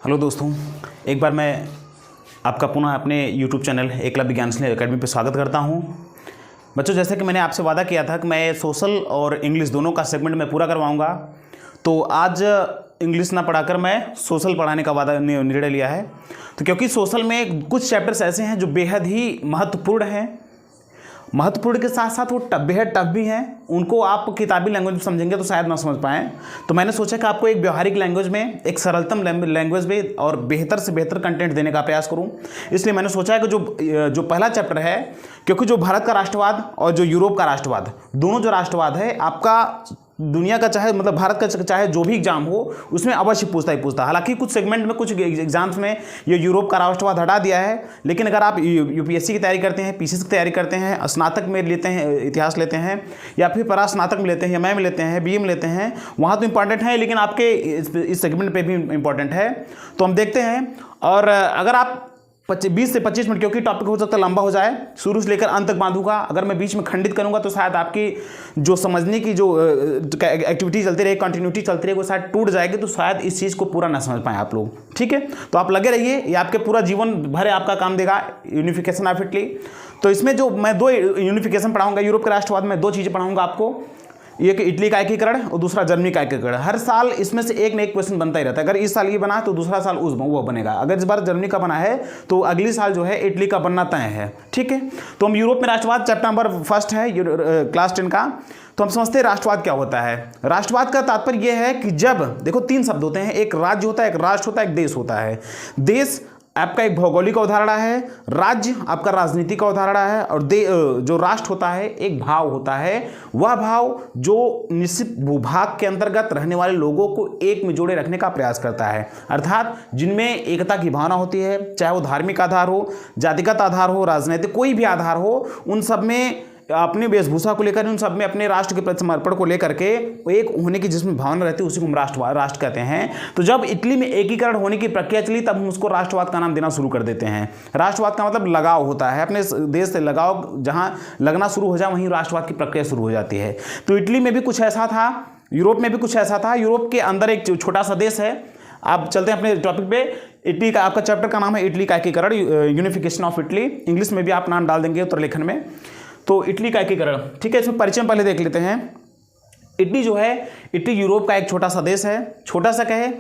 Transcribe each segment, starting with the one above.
Hello दोस्तों, एक बार मैं आपका पुनः अपने YouTube चैनल एकलव्य ज्ञानशैली एकेडमी पर स्वागत करता हूं। बच्चों, जैसे कि मैंने आपसे वादा किया था कि मैं सोशल और इंग्लिश दोनों का सेगमेंट मैं पूरा करवाऊंगा, तो आज इंग्लिश ना पढ़ाकर मैं सोशल पढ़ाने का वादा निर्णय लिया है। तो क्योंकि सोशल में कुछ चैप्टर्स ऐसे हैं जो बेहद ही महत्वपूर्ण के साथ साथ वो बेहद टफ भी हैं। उनको आप किताबी लैंग्वेज में समझेंगे तो शायद ना समझ पाएँ। तो मैंने सोचा कि आपको एक व्यवहारिक लैंग्वेज में, एक सरलतम लैंग्वेज में और बेहतर से बेहतर कंटेंट देने का प्रयास करूं। इसलिए मैंने सोचा है कि जो पहला चैप्टर है, क्योंकि जो भारत का राष्ट्रवाद और जो यूरोप का राष्ट्रवाद, दोनों जो राष्ट्रवाद है, आपका दुनिया का चाहे मतलब भारत का चाहे जो भी एग्जाम हो उसमें अवश्य पूछता ही पूछता। हालांकि कुछ सेगमेंट में, कुछ एग्जाम्स में ये यूरोप का राष्ट्रवाद हटा दिया है, लेकिन अगर आप यूपीएससी की तैयारी करते हैं, पीसीएस की तैयारी करते हैं, स्नातक में लेते हैं, इतिहास लेते हैं, या फिर परास्नातक में लेते हैं, एमए में लेते हैं, बीए में लेते हैं, वहाँ तो इंपॉर्टेंट है, लेकिन आपके इस सेगमेंट पर भी इंपॉर्टेंट है। तो हम देखते हैं। और अगर आप 20 से 25 मिनट, क्योंकि टॉपिक हो सकता है लंबा हो जाए, शुरू से लेकर अंत तक बांधूंगा। अगर मैं बीच में खंडित करूंगा तो शायद आपकी जो समझने की जो एक्टिविटी चलती रही, कंटिन्यूटी चलती रही, वो शायद टूट जाएगी। तो शायद इस चीज़ को पूरा ना समझ पाए आप लोग। ठीक है, तो आप लगे रहिए, ये आपके पूरा जीवन भर आपका काम देगा, यूनिफिकेशन ऑफ इटली। तो इसमें जो मैं 2 यूनिफिकेशन पढ़ाऊंगा यूरोप के राष्ट्रवाद में, 2 चीज़ें पढ़ाऊंगा आपको। एक इटली का एकीकरण और दूसरा जर्मनी का एकीकरण। हर साल इसमें से एक न एक क्वेश्चन बनता ही रहता है। अगर इस साल ये बना तो दूसरा साल वो बनेगा। अगर इस बार जर्मनी का बना है तो अगली साल जो है इटली का बनना तय है। ठीक है, तो हम यूरोप में राष्ट्रवाद, चैप्टर नंबर 1 है क्लास 10 का। तो हम समझते हैं राष्ट्रवाद क्या होता है। राष्ट्रवाद का तात्पर्य यह है कि जब देखो 3 शब्द होते हैं, एक राज्य होता है, एक राष्ट्र होता है, एक देश होता है। देश आपका एक भौगोलिक अवधारणा है, राज्य आपका राजनीतिक अवधारणा है, और जो राष्ट्र होता है एक भाव होता है। वह भाव जो निश्चित भूभाग के अंतर्गत रहने वाले लोगों को एक में जोड़े रखने का प्रयास करता है, अर्थात जिनमें एकता की भावना होती है, चाहे वो धार्मिक आधार हो, जातिगत आधार हो, राजनीतिक कोई भी आधार हो, उन सब में अपनी वेशभूषा को लेकर, उन सब में अपने राष्ट्र के प्रति समर्पण को लेकर के एक होने की जिसमें भावना रहती है, उसी को हम राष्ट्र कहते हैं। तो जब इटली में एकीकरण होने की प्रक्रिया चली, तब हम उसको राष्ट्रवाद का नाम देना शुरू कर देते हैं। राष्ट्रवाद का मतलब लगाव होता है, अपने देश से लगाव जहां लगना शुरू हो जाए वहीं राष्ट्रवाद की प्रक्रिया शुरू हो जाती है। तो इटली में भी कुछ ऐसा था, यूरोप में भी कुछ ऐसा था। यूरोप के अंदर एक छोटा सा देश है। आप चलते हैं अपने टॉपिक पे। इटली का आपका चैप्टर का नाम है इटली का एकीकरण, यूनिफिकेशन ऑफ इटली। इंग्लिश में भी आप नाम डाल देंगे उत्तर लेखन में। तो इटली का एकीकरण, ठीक है, इसमें परिचय पहले देख लेते हैं। इटली जो है, इटली यूरोप का एक छोटा सा देश है। छोटा सा कहे,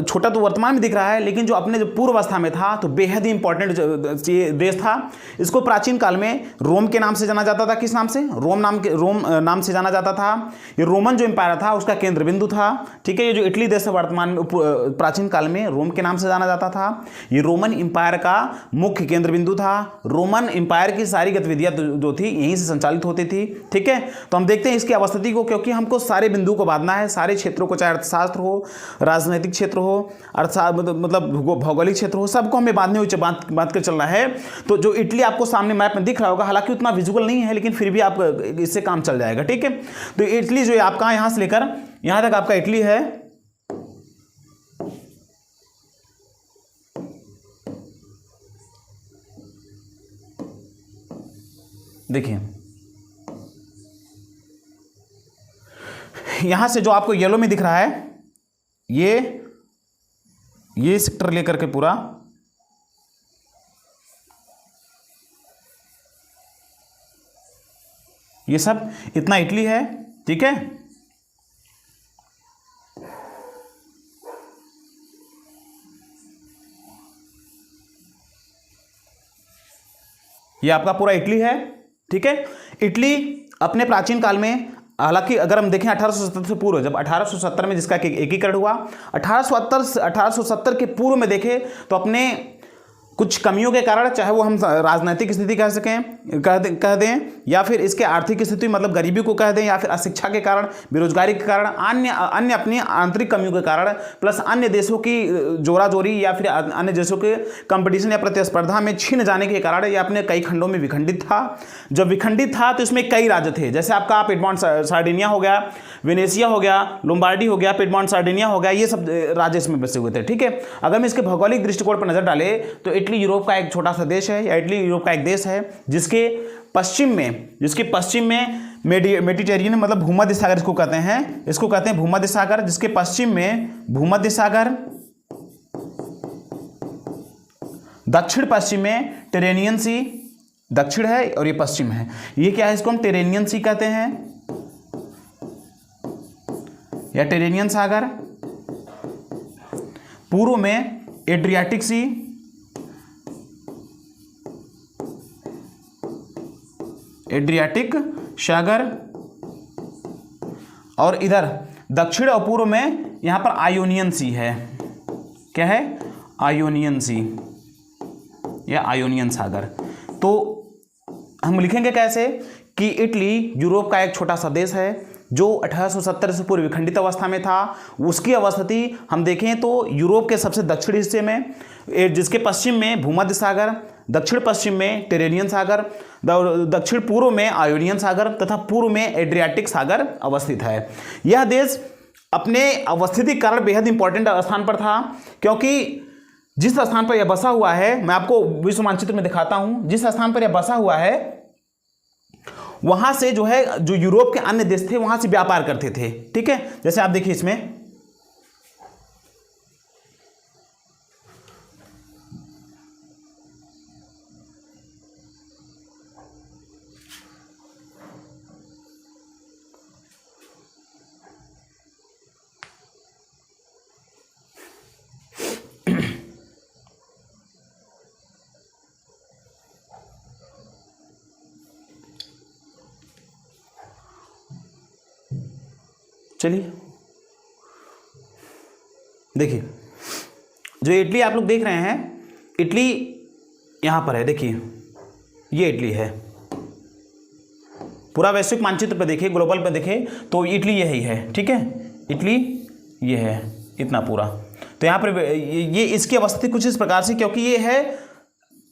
छोटा तो वर्तमान में दिख रहा है, लेकिन जो अपने जो पूर्व अवस्था में था तो बेहद ही इंपॉर्टेंट देश था। इसको प्राचीन काल में रोम के नाम से जाना जाता था। किस नाम से? रोम नाम से जाना जाता था। ये रोमन जो एम्पायर था उसका केंद्र बिंदु था। ठीक है, ये जो इटली देश है वर्तमान में, प्राचीन काल में रोम के नाम से जाना जाता था। ये रोमन एम्पायर का मुख्य केंद्र बिंदु था। रोमन एम्पायर की सारी गतिविधियां जो थी यहीं से संचालित होती थी। ठीक है, तो हम देखते हैं इसकी अवस्थिति को, क्योंकि हमको सारे बिंदु को बांधना है, सारे क्षेत्रों को, चाहे अर्थशास्त्र हो, राजनीतिक क्षेत्र हो, मतलब भौगोलिक क्षेत्र हो, सबको हमें बांध कर चलना है। तो जो इटली आपको सामने मैप में दिख रहा होगा, हालांकि उतना विजुअल नहीं है, लेकिन फिर भी आप इससे काम चल जाएगा। ठीक है, तो इटली जो है आपका यहां से लेकर यहां तक आपका इटली है। देखिए यहां से जो आपको येलो में दिख रहा है, ये सेक्टर लेकर के पूरा ये सब इतना इटली है। ठीक है, ये आपका पूरा इटली है। ठीक है, इटली अपने प्राचीन काल में, हालांकि अगर हम देखें 1870 से पूर्व, जब 1870 में जिसका एकीकरण हुआ, 1870 के पूर्व में देखें तो अपने कुछ कमियों के कारण, चाहे वो हम राजनीतिक स्थिति कह सकें, कह दें, या फिर इसके आर्थिक स्थिति मतलब गरीबी को कह दें, या फिर अशिक्षा के कारण, बेरोजगारी के कारण, अन्य अपनी आंतरिक कमियों के कारण, प्लस अन्य देशों की जोरा जोरी या फिर अन्य देशों के कंपटीशन या प्रतिस्पर्धा में छिन जाने के कारण यह अपने कई खंडों में विखंडित था। जब विखंडित था तो इसमें कई राज्य थे, जैसे आपका पिडमॉन्ट सार्डिनिया हो गया, वेनेसिया हो गया, लोम्बार्डी हो गया, पिडमॉन्ट सार्डिनिया हो गया, ये सब राज्य इसमें बसे हुए थे। ठीक है, अगर मैं इसके भौगोलिक दृष्टिकोण पर नजर डाले तो इटली यूरोप का एक छोटा सा देश है, या इटली यूरोप का एक देश है जिसके पश्चिम में मेडिटेरियन मतलब भूमध्य सागर इसको कहते हैं भूमध्य सागर, जिसके पश्चिम में भूमध्य सागर दक्षिण पश्चिम में टेरेनियन सी, दक्षिण है और ये पश्चिम है, ये क्या है, इसको हम टेरेनियन सी कहते हैं या टेरेनियन सागर। पूर्व में एड्रियाटिक सी, एड्रियाटिक सागर, और इधर दक्षिण और पूर्व में यहां पर आयोनियन सी है। क्या है, आयोनियन सी या आयोनियन सागर। तो हम लिखेंगे कैसे कि इटली यूरोप का एक छोटा सा देश है जो 1870 से पूर्व विखंडित अवस्था में था। उसकी अवस्थिति हम देखें तो यूरोप के सबसे दक्षिणी हिस्से में, जिसके पश्चिम में भूमध्य सागर, दक्षिण पश्चिम में टेरेनियन सागर, दक्षिण पूर्व में आयोनियन सागर तथा पूर्व में एड्रियाटिक सागर अवस्थित है। यह देश अपने अवस्थिति के कारण बेहद इंपॉर्टेंट स्थान पर था, क्योंकि जिस स्थान पर यह बसा हुआ है, मैं आपको विश्व मानचित्र में दिखाता हूं, जिस स्थान पर यह बसा हुआ है वहां से जो है, जो यूरोप के अन्य देश थे वहां से व्यापार करते थे। ठीक है, जैसे आप देखिए इसमें चलिए देखिए, जो इटली आप लोग देख रहे हैं, इटली यहां पर है, देखिए ये इटली है। पूरा वैश्विक मानचित्र पे देखिए, ग्लोबल पे देखें तो इटली यही है। ठीक है, इटली ये है, इतना पूरा। तो यहां पर ये इसकी अवस्थिति कुछ इस प्रकार से, क्योंकि ये है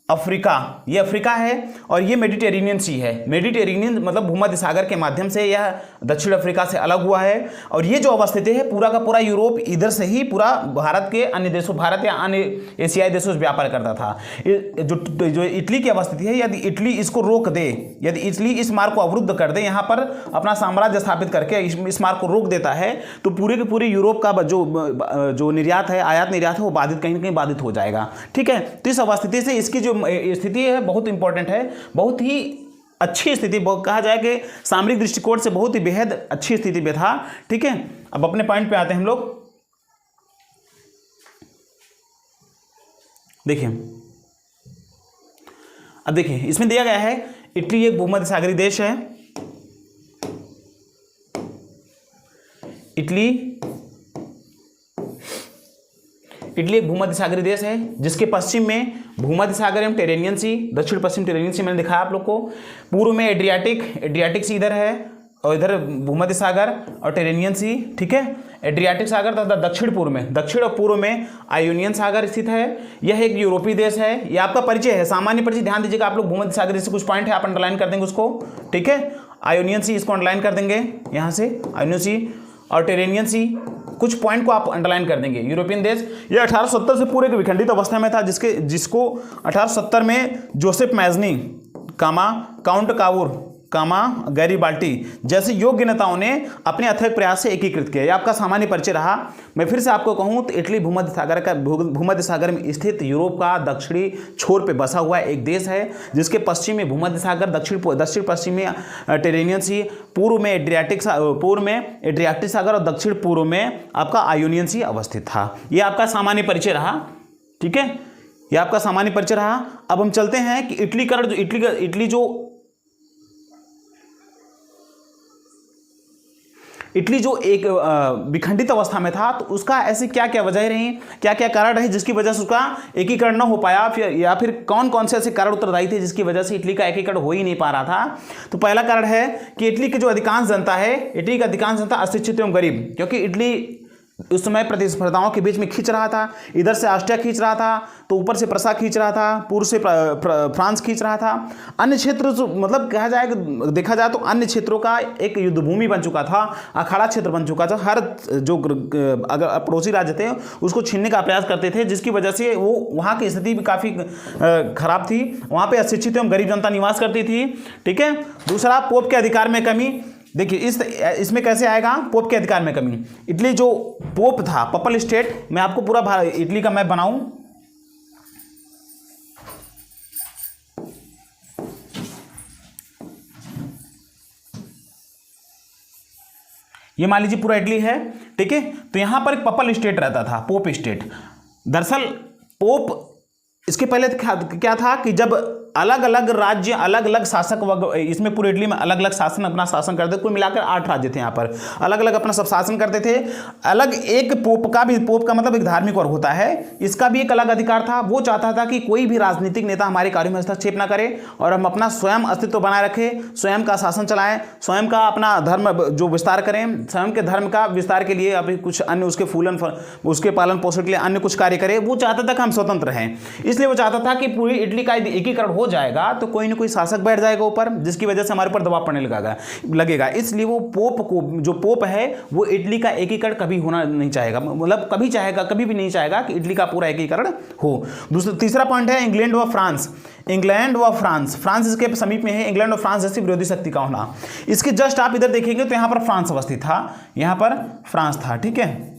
अफ्रीका, ये अफ्रीका है और ये मेडिटेरेनियन सी है। मेडिटेरेनियन मतलब भूमध्य सागर के माध्यम से यह दक्षिण अफ्रीका से अलग हुआ है। और ये जो अवस्थित है पूरा का पूरा यूरोप इधर से ही पूरा भारत के अन्य देशों, भारत या अन्य एशियाई देशों से व्यापार करता था। जो इटली की अवस्थिति है, यदि इटली इसको रोक दे, यदि इटली इस मार्ग को अवरुद्ध कर दे, यहाँ पर अपना साम्राज्य स्थापित करके इस मार्ग को रोक देता है, तो पूरे के पूरे यूरोप का जो निर्यात है, आयात निर्यात है, वो बाधित, कहीं ना कहीं बाधित हो जाएगा। ठीक है, तो इस अवस्थिति से इसकी जो स्थिति है बहुत इंपॉर्टेंट है, बहुत ही अच्छी स्थिति, कहा जाए कि सामरिक दृष्टिकोण से बहुत ही बेहद अच्छी स्थिति में था। ठीक है, अब अपने पॉइंट पे आते हैं हम लोग। देखिए, अब देखिए इसमें दिया गया है इटली एक भूमध्य सागरीय देश है। इटली एक भूमध्य सागरीय देश है जिसके पश्चिम में भूमध्य सागर एवं टेरेनियन सी, दक्षिण पश्चिम टेरेनियन सी मैंने दिखाया आप लोग को। पूर्व में एड्रियाटिक सी इधर है और इधर भूमध्य सागर और टेरेनियन सी। ठीक है, एड्रियाटिक सागर तथा दक्षिण और पूर्व में आयोनियन सागर स्थित है। यह एक यूरोपीय देश है। यह आपका परिचय है, सामान्य परिचय। ध्यान दीजिएगा आप लोग, भूमध्य सागर से कुछ पॉइंट है, आप अंडरलाइन कर देंगे उसको। ठीक है, आयोनियन सी इसको अंडरलाइन कर देंगे यहाँ से, आयोनियन सी, और टेरेनियन सी कुछ पॉइंट को आप अंडरलाइन कर देंगे। यूरोपियन देश ये 1870 से पूरे विखंडित अवस्था में था, जिसको 1870 में जोसेफ मैजनी, काउंट कावूर, गैरीबाल्टी जैसे योग्य नेताओं ने अपने अथक प्रयास से एकीकृत किया। यह आपका सामान्य परिचय रहा। मैं फिर से आपको कहूं तो इटली भूमध्य सागर में स्थित यूरोप का दक्षिणी छोर पे बसा हुआ एक देश है, जिसके पश्चिम में भूमध्य सागर, दक्षिण पश्चिम में टेरेनियन सी, पूर्व में एड्रियाटिक सागर और दक्षिण पूर्व में आपका आयोनियन सी अवस्थित था। यह आपका सामान्य परिचय रहा। ठीक है, यह आपका सामान्य परिचय रहा। अब हम चलते हैं कि इटली जो एक विखंडित अवस्था में था, तो उसका ऐसी क्या क्या वजह रही, क्या क्या कारण रहे जिसकी वजह से उसका एकीकरण न हो पाया, या फिर कौन कौन से ऐसे कारण उत्तरदायी थे जिसकी वजह से इटली का एकीकरण हो ही नहीं पा रहा था। तो पहला कारण है कि इटली की जो अधिकांश जनता है, इटली की अधिकांश जनता अशिक्षित एवं गरीब, क्योंकि इटली उस समय प्रतिस्पर्धाओं के बीच में खींच रहा था। इधर से ऑस्ट्रिया खींच रहा था, तो ऊपर से प्रसा खींच रहा था, पूर्व से फ्रांस खींच रहा था। अन्य क्षेत्र मतलब कहा जाए, देखा जाए तो अन्य क्षेत्रों का एक युद्ध भूमि बन चुका था, अखाड़ा क्षेत्र बन चुका था। हर जो अगर पड़ोसी राज्य थे उसको छीनने का प्रयास करते थे, जिसकी वजह से वो वहाँ की स्थिति भी काफ़ी खराब थी। वहाँ पर अशिक्षित एवं गरीब जनता निवास करती थी। ठीक है, दूसरा पोप के अधिकार में कमी। देखिए इसमें कैसे आएगा पोप के अधिकार में कमी। इटली जो पोप था, पपल स्टेट, मैं आपको पूरा इटली का मैप बनाऊं, ये मान लीजिए पूरा इटली है, ठीक है। तो यहाँ पर एक पपल स्टेट रहता था, पोप स्टेट। दरअसल पोप, इसके पहले क्या था कि जब अलग अलग राज्य, अलग अलग शासक, इसमें पूरे इटली में अलग अलग शासन अपना शासन करते थे। कुल मिलाकर 8 राज्य थे यहाँ पर, अलग अलग अपना सब शासन करते थे। अलग एक पोप का भी, पोप का मतलब एक धार्मिक वर्ग होता है, इसका भी एक अलग अधिकार था। वो चाहता था कि कोई भी राजनीतिक नेता हमारे कार्यों में हस्तक्षेप ना करे और हम अपना स्वयं अस्तित्व बनाए रखें, स्वयं का शासन चलाएं, स्वयं का अपना धर्म जो विस्तार करें, स्वयं के धर्म का विस्तार के लिए अभी कुछ अन्य उसके फूलन उसके पालन पोषण के लिए अन्य कुछ कार्य करें। वो चाहता था कि हम स्वतंत्र हैं। इसलिए वो चाहता था कि पूरी इटली का एकीकरण हो जाएगा तो कोई ना कोई शासक बैठ जाएगा ऊपर, जिसकी वजह से हमारे ऊपर दबाव पड़ने लगेगा। इसलिए वो पोप को, जो पोप है वो इटली का एकीकरण कभी होना नहीं चाहेगा, मतलब कभी चाहेगा, कभी भी नहीं चाहेगा कि इटली का पूरा एकीकरण हो। तीसरा पॉइंट है इंग्लैंड व फ्रांस। इंग्लैंड व फ्रांस, फ्रांस इसके समीप में है। इंग्लैंड और फ्रांस जैसी विरोधी शक्ति का होना। इसके जस्ट आप इधर देखेंगे तो यहां पर फ्रांस अवस्थित था, यहां पर फ्रांस था, ठीक है।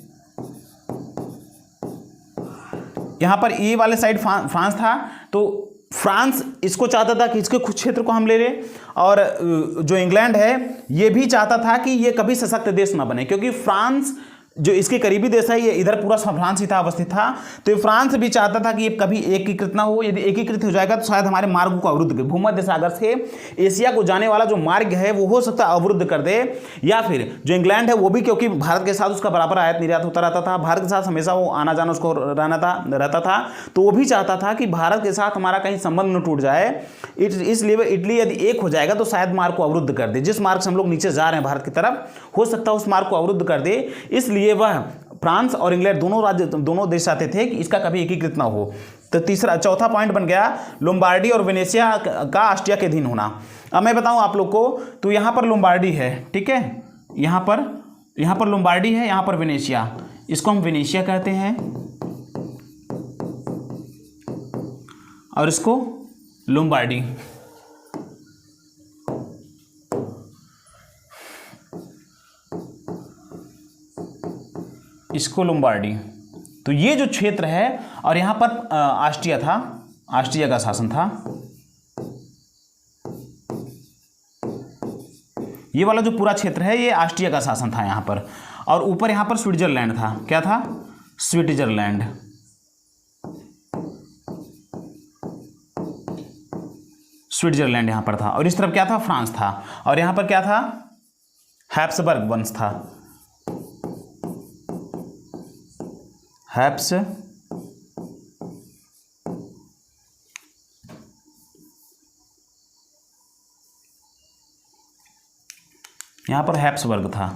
यहां पर ये वाले साइड फ्रांस था। तो फ्रांस इसको चाहता था कि इसके कुछ क्षेत्र को हम ले लें, और जो इंग्लैंड है ये भी चाहता था कि ये कभी सशक्त देश ना बने, क्योंकि फ्रांस जो इसके करीबी देश है, ये इधर पूरा फ्रांस ही था अवस्थित था। तो फ्रांस भी चाहता था कि ये कभी एकीकृत ना हो। यदि एकीकृत हो जाएगा तो शायद हमारे मार्ग को अवरुद्ध कर, भूमध्य सागर से एशिया को जाने वाला जो मार्ग है वो हो सकता है अवरुद्ध कर दे। या फिर जो इंग्लैंड है वो भी, क्योंकि भारत के साथ उसका बराबर आयात निर्यात होता रहता था, भारत के साथ हमेशा वो आना जाना उसको रहता था, तो वो भी चाहता था कि भारत के साथ हमारा कहीं संबंध न टूट जाए। इसलिए इटली यदि एक हो जाएगा तो शायद मार्ग को अवरुद्ध कर दे। जिस मार्ग से हम लोग नीचे जा रहे हैं भारत की तरफ, हो सकता है उस मार्ग को अवरुद्ध कर दे। इसलिए वह फ्रांस और इंग्लैंड दोनों देश चाहते थे कि इसका कभी एकीकृत ना हो। तो चौथा पॉइंट बन गया लोम्बार्डी और वेनेशिया का ऑस्ट्रिया के अधीन होना। अब मैं बताऊं आप लोग को, तो यहां पर लोम्बार्डी है, ठीक है, यहां पर लोम्बार्डी है, यहां पर वेनेशिया, इसको हम वेनेशिया कहते हैं और इसको लोम्बार्डी। इसको लोम्बार्डी। तो ये जो क्षेत्र है, और यहां पर ऑस्ट्रिया था, ऑस्ट्रिया का शासन था। ये वाला जो पूरा क्षेत्र है ये ऑस्ट्रिया का शासन था यहां पर। और ऊपर यहां पर स्विट्जरलैंड था। क्या था? स्विट्जरलैंड। स्विट्जरलैंड यहां पर था। और इस तरफ क्या था? फ्रांस था। और यहां पर क्या था? हैप्सबर्ग वंश था। हैप्स यहां पर हैप्सबर्ग था।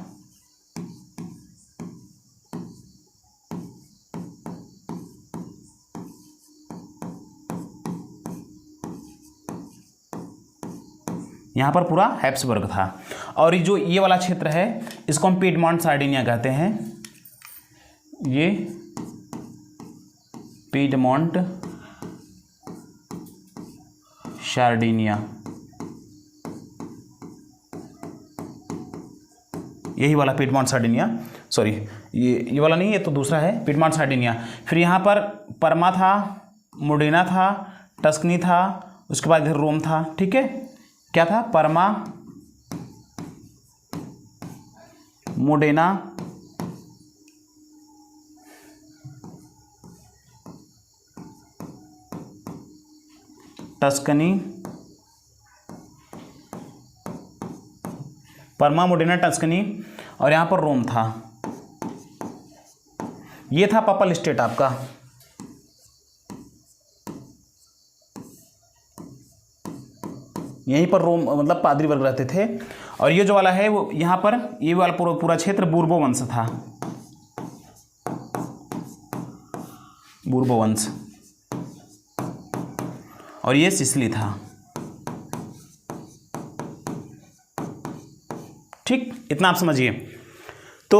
यहां पर पूरा हैप्सबर्ग था। और ये वाला क्षेत्र है इसको हम पीडमॉन्ट सार्डिनिया कहते हैं। ये पीडमॉन्ट सार्डिनिया, यही वाला पीडमॉन्ट सार्डिनिया, सॉरी ये वाला नहीं, ये तो दूसरा है, पीडमॉन्ट सार्डिनिया। फिर यहाँ पर परमा था, मोडेना था, टस्कनी था, उसके बाद इधर रोम था, ठीक है। क्या था? परमा, मोडेना, टस्कनी, परमा, मोडेना, टस्कनी, और यहां पर रोम था। ये था पपल स्टेट आपका। यहीं पर रोम मतलब पादरी वर्ग रहते थे। और ये जो वाला है वो यहां पर, ये वाला पूरा क्षेत्र बूर्बो वंश था। बूर्बो वंश। और ये सिसिली था, ठीक, इतना आप समझिए। तो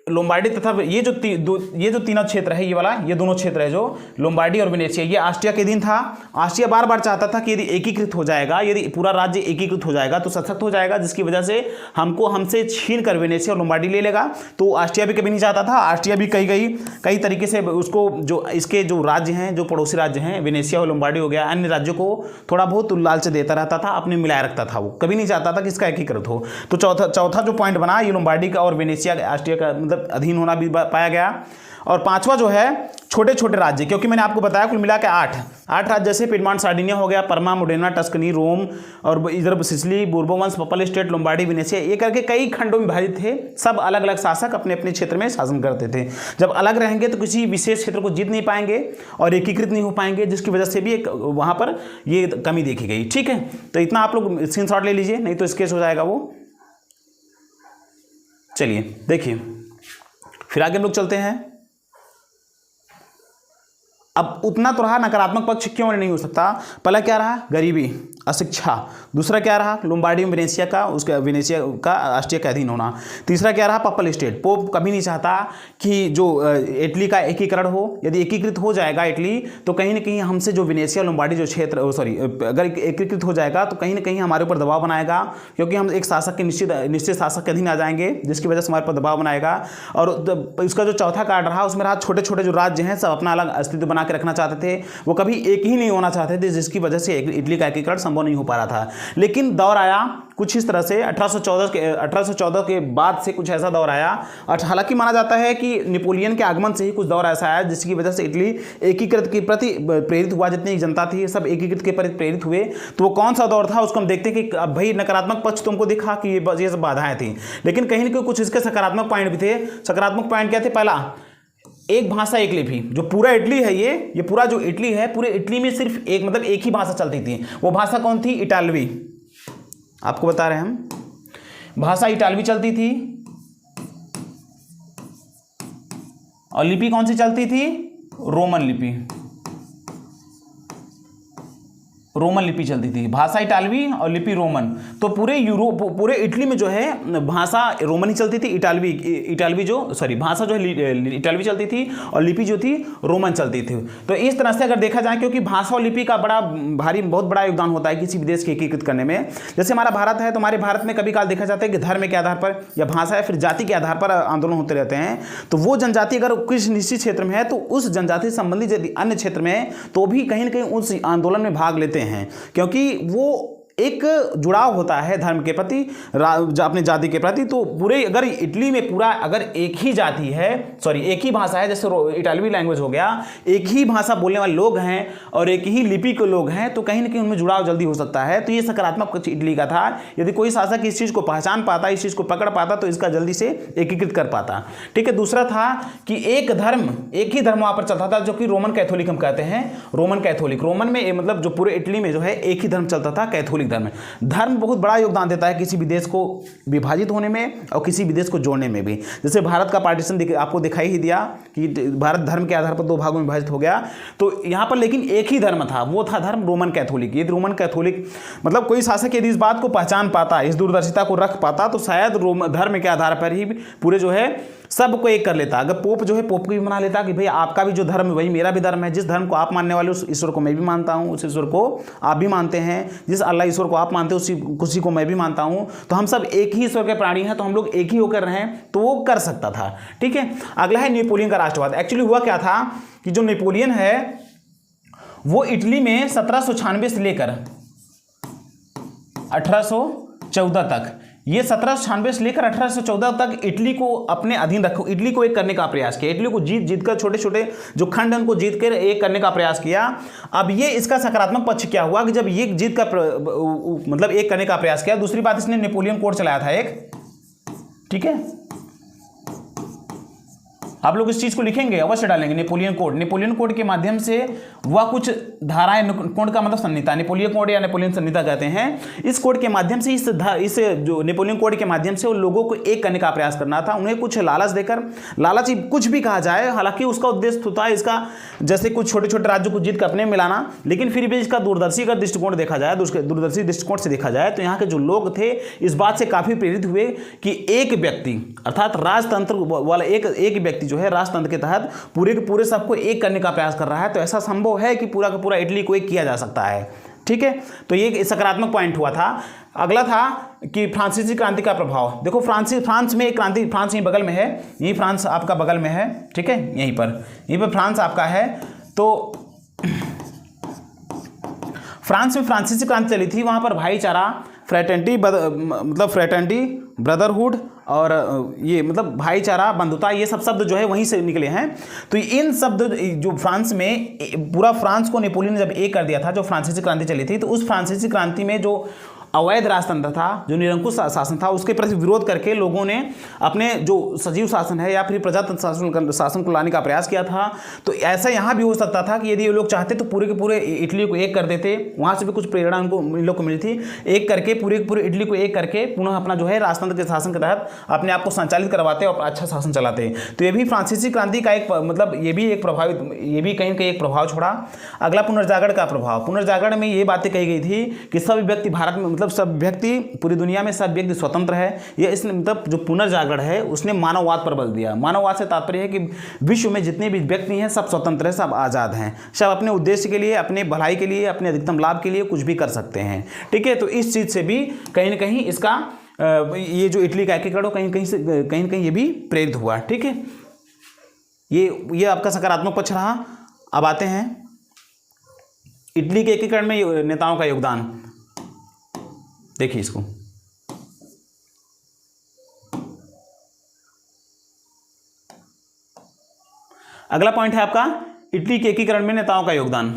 लोम्बार्डी तथा ये जो तीनों क्षेत्र है, ये वाला, ये दोनों क्षेत्र है जो लोम्बार्डी और वेनेशिया, ये ऑस्ट्रिया के अधीन था। ऑस्ट्रिया बार बार चाहता था कि यदि एकीकृत हो जाएगा, यदि पूरा राज्य एकीकृत हो जाएगा तो सशक्त हो जाएगा, जिसकी वजह से हमसे छीन कर वेनेशिया और लोम्बार्डी ले लेगा। तो ऑस्ट्रिया भी कभी नहीं चाहता था। ऑस्ट्रिया भी कई तरीके से उसको जो इसके जो राज्य हैं, जो पड़ोसी राज्य हैं, वेनेशिया और लोम्बार्डी हो गया, अन्य राज्यों को थोड़ा बहुत लालच देता रहता था, अपने मिलाए रखता था। वो कभी नहीं चाहता था कि इसका एकीकृत हो। तो चौथा जो पॉइंट बना, ये लोम्बार्डी का और वेनेशिया ऑस्ट्रिया का मतलब अधीन होना भी पाया गया। और पांचवा जो है छोटे छोटे राज्य, क्योंकि मैंने आपको बताया कुल मिला के 8 राज्य, जैसे पिडमॉन्ट सार्डिनिया हो गया, परमा, मोडेना, टस्कनी, रोम और इधर सिसिली, बूर्बो वंश, पपल स्टेट, लोम्बार्डी, वेनेशिया, ये करके कई खंडों में विभाजित थे। सब अलग अलग शासक अपने अपने क्षेत्र में शासन करते थे। जब अलग रहेंगे तो किसी विशेष क्षेत्र को जीत नहीं पाएंगे और एकीकृत नहीं हो पाएंगे, जिसकी वजह से भी एक वहाँ पर ये कमी देखी गई। ठीक है, तो इतना आप लोग स्क्रीनशॉट ले लीजिए, नहीं तो स्केच हो जाएगा वो। चलिए देखिए, फिर आगे हम लोग चलते हैं। अब उतना तो रहा, नकारात्मक पक्ष क्यों नहीं हो सकता। पहला क्या रहा, गरीबी, अशिक्षा। दूसरा क्या रहा, लोम्बार्डी वेनेशिया का, उसका वेनेशिया का ऑस्ट्रिया के अधीन होना। तीसरा क्या रहा, पपल स्टेट। पोप कभी नहीं चाहता कि जो इटली का एकीकरण हो। यदि एकीकृत हो जाएगा इटली तो कहीं ना कहीं हमसे जो वेनेशिया लोम्बार्डी जो क्षेत्र अगर एकीकृत हो जाएगा तो कहीं ना कहीं हमारे ऊपर दबाव बनाएगा, क्योंकि हम एक शासक के निश्चित शासक के अधीन आ जाएंगे, जिसकी वजह से हमारे पर दबाव बनाएगा। और इसका जो चौथा कार्ड रहा, उसमें रहा छोटे छोटे जो राज्य हैं सब अपना अलग अस्तित्व बना के रखना चाहते थे। वो कभी एक ही नहीं होना चाहते थे, जिसकी वजह से इटली का एकीकरण संभव नहीं हो पा रहा था। लेकिन दौर आया कुछ इस तरह से 1814 के बाद से कुछ ऐसा दौर आया। हालांकि माना जाता है कि नेपोलियन के आगमन से ही कुछ दौर ऐसा आया जिसकी वजह से इटली एकीकृत के प्रति प्रेरित हुआ। जितनी जनता थी सब एकीकृत के प्रति प्रेरित हुए। तो वो कौन सा दौर था उसको हम देखते हैं कि अब भाई नकारात्मक पक्ष तुमको दिखा कि ये सब बाधाएं थी, लेकिन कहीं ना कहीं कुछ इसके सकारात्मक पॉइंट भी थे। सकारात्मक पॉइंट क्या थे, पहला एक भाषा एक लिपि। जो पूरा इटली है, ये पूरा जो इटली है, पूरे इटली में सिर्फ एक ही भाषा चलती थी। वो भाषा कौन थी, इटालवी। आपको बता रहे हैं हम, भाषा इटालवी चलती थी। और लिपि कौन सी चलती थी, रोमन लिपि। रोमन लिपि चलती थी, भाषा इटालवी और लिपि रोमन। तो पूरे इटली में जो है भाषा रोमन ही चलती थी। भाषा जो है इटालवी चलती थी और लिपि जो थी रोमन चलती थी। तो इस तरह से अगर देखा जाए, क्योंकि भाषा और लिपि का बहुत बड़ा योगदान होता है किसी भी देश के एकीकृत करने में। जैसे हमारा भारत है, तो हमारे भारत में कभी काल देखा जाता है कि धर्म के आधार पर या भाषा या फिर जाति के आधार पर आंदोलन होते रहते हैं। तो वो जनजाति अगर किसी निश्चित क्षेत्र में है तो उस जनजाति से संबंधित यदि अन्य क्षेत्र में है तो भी कहीं ना कहीं उस आंदोलन में भाग लेते हैं, क्योंकि वो एक जुड़ाव होता है धर्म के प्रति, अपने जाति के प्रति। तो पूरे अगर इटली में पूरा अगर एक ही जाति है, एक ही भाषा है, जैसे इटालवी लैंग्वेज हो गया, एक ही भाषा बोलने वाले लोग हैं और एक ही लिपि के लोग हैं, तो कहीं ना कहीं उनमें जुड़ाव जल्दी हो सकता है। तो ये सकारात्मक पक्ष इटली का था। यदि कोई शासक इस चीज़ को पहचान पाता, इस चीज़ को पकड़ पाता, तो इसका जल्दी से एकीकृत कर पाता। ठीक है। दूसरा था कि एक ही धर्म वहाँ पर चलता था, जो कि रोमन कैथोलिक हम कहते हैं। रोमन कैथोलिक, रोमन में मतलब जो पूरे इटली में जो है एक ही धर्म चलता था, कैथोलिक धर्म बहुत बड़ा योगदान देता है किसी भी देश को विभाजित होने में और किसी भी देश को जोड़ने में भी। जैसे भारत का पार्टीशन आपको दिखाई ही दिया कि भारत धर्म के आधार पर 2 भागों में विभाजित हो गया। तो यहाँ पर लेकिन एक ही धर्म था, वो था धर्म रोमन कैथोलिक। ये रोमन कैथोलिक मतलब कोई शासक यदि इस बात को पहचान पाता, इस दूरदर्शिता को रख पाता, तो शायद धर्म के आधार पर ही पूरे जो है सबको एक कर लेता। अगर पोप जो है, पोप को भी मना लेता कि भाई आपका भी जो धर्म है वही मेरा भी धर्म है। जिस धर्म को आप मानने वाले उस ईश्वर को मैं भी मानता हूँ, उस ईश्वर को आप भी मानते हैं। जिस अल्लाह ईश्वर को आप मानते हो उसी को मैं भी मानता हूँ। तो हम सब एक ही ईश्वर के प्राणी हैं, तो हम लोग एक ही होकर रहें, तो वो कर सकता था। ठीक है। अगला है नेपोलियन का राष्ट्रवाद। एक्चुअली हुआ क्या था कि जो नेपोलियन है वो इटली में 1796 से लेकर 1814 तक, ये 1796 से लेकर 1814 तक इटली को अपने अधीन रखो, इटली को एक करने का प्रयास किया। इटली को जीत कर छोटे छोटे जो खंड उनको जीत कर एक करने का प्रयास किया। अब ये इसका सकारात्मक पक्ष क्या हुआ कि जब ये जीत का मतलब एक करने का प्रयास किया। दूसरी बात, इसने नेपोलियन कोड चलाया था एक। ठीक है। आप लोग इस चीज को लिखेंगे, अवश्य डालेंगे नेपोलियन कोड। नेपोलियन कोड के माध्यम से वह कुछ धाराएं, कोड का मतलब संहिता, नेपोलियन कोड या नेपोलियन संहिता कहते हैं। इस कोड के माध्यम से इस जो नेपोलियन कोड के माध्यम से उन लोगों को एक करने का प्रयास करना था, उन्हें कुछ लालच देकर, लालच कुछ भी कहा जाए, हालांकि उसका उद्देश्य होता है इसका जैसे कुछ छोटे छोटे राज्यों को जीत कर अपने मिलाना, लेकिन फिर भी इसका दूरदर्शी का दृष्टिकोण देखा जाए, दूरदर्शी दृष्टिकोण से देखा जाए तो यहाँ के जो लोग थे इस बात से काफी प्रेरित हुए कि एक व्यक्ति अर्थात राजतंत्र वाला एक व्यक्ति जो है राजतंत्र के तहत पूरे के पूरे सबको एक करने का प्रयास कर रहा है, तो ऐसा संभव है कि पूरा का पूरा इटली को एक किया जा सकता है। ठीक है, तो ये सकारात्मक पॉइंट हुआ था। अगला था कि फ्रांसीसी क्रांति का प्रभाव। देखो फ्रांस में एक क्रांति, फ्रांस यहीं बगल में है, यही फ्रांस आपका बगल में है, ठीक है, यहीं पर फ्रांस आपका है। तो फ्रांस में फ्रांसीसी क्रांति चली थी, वहां पर भाईचारा, फ्रेटर्निटी मतलब फ्रेटर्निटी, ब्रदरहुड और ये मतलब भाईचारा, बंधुता, ये सब शब्द जो है वहीं से निकले हैं। तो इन शब्द जो फ्रांस में पूरा फ्रांस को नेपोलियन ने जब एक कर दिया था, जो फ्रांसीसी क्रांति चली थी, तो उस फ्रांसीसी क्रांति में जो अवैध राजतंत्र था, जो निरंकुश शासन था, उसके प्रति विरोध करके लोगों ने अपने जो सजीव शासन है या फिर प्रजातंत्र शासन को लाने का प्रयास किया था। तो ऐसा यहाँ भी हो सकता था कि यदि ये लोग चाहते तो पूरे के पूरे इटली को एक कर देते, वहाँ से भी कुछ प्रेरणा उनको इन लोग को मिली थी, एक करके पूरे के पूरे इटली को एक करके पुनः अपना जो है राजतंत्र के शासन के तहत अपने आप को संचालित करवाते और अच्छा शासन चलाते। तो ये भी फ्रांसीसी क्रांति का एक मतलब ये भी कहीं ना कहीं एक प्रभाव छोड़ा। अगला पुनर्जागरण का प्रभाव। पुनर्जागरण में ये बातें कही गई थी कि सब व्यक्ति भारत में सब व्यक्ति पूरी दुनिया में सब व्यक्ति स्वतंत्र है। ये इसने मतलब जो पुनर्जागरण है उसने मानववाद पर बल दिया। मानववाद से तात्पर्य है कि विश्व में जितने भी व्यक्ति हैं सब स्वतंत्र हैं, सब आज़ाद हैं, सब अपने उद्देश्य के लिए, अपने भलाई के लिए, अपने अधिकतम लाभ के लिए कुछ भी कर सकते हैं। ठीक है, तो इस चीज़ से भी कहीं ना कहीं इसका ये जो इटली का एकीकरण कहीं न कहीं ये भी प्रेरित हुआ। ठीक है, ये आपका सकारात्मक पक्ष रहा। अब आते हैं इटली के एकीकरण में नेताओं का योगदान। देखिए इसको, अगला पॉइंट है आपका इटली के एकीकरण में नेताओं का योगदान।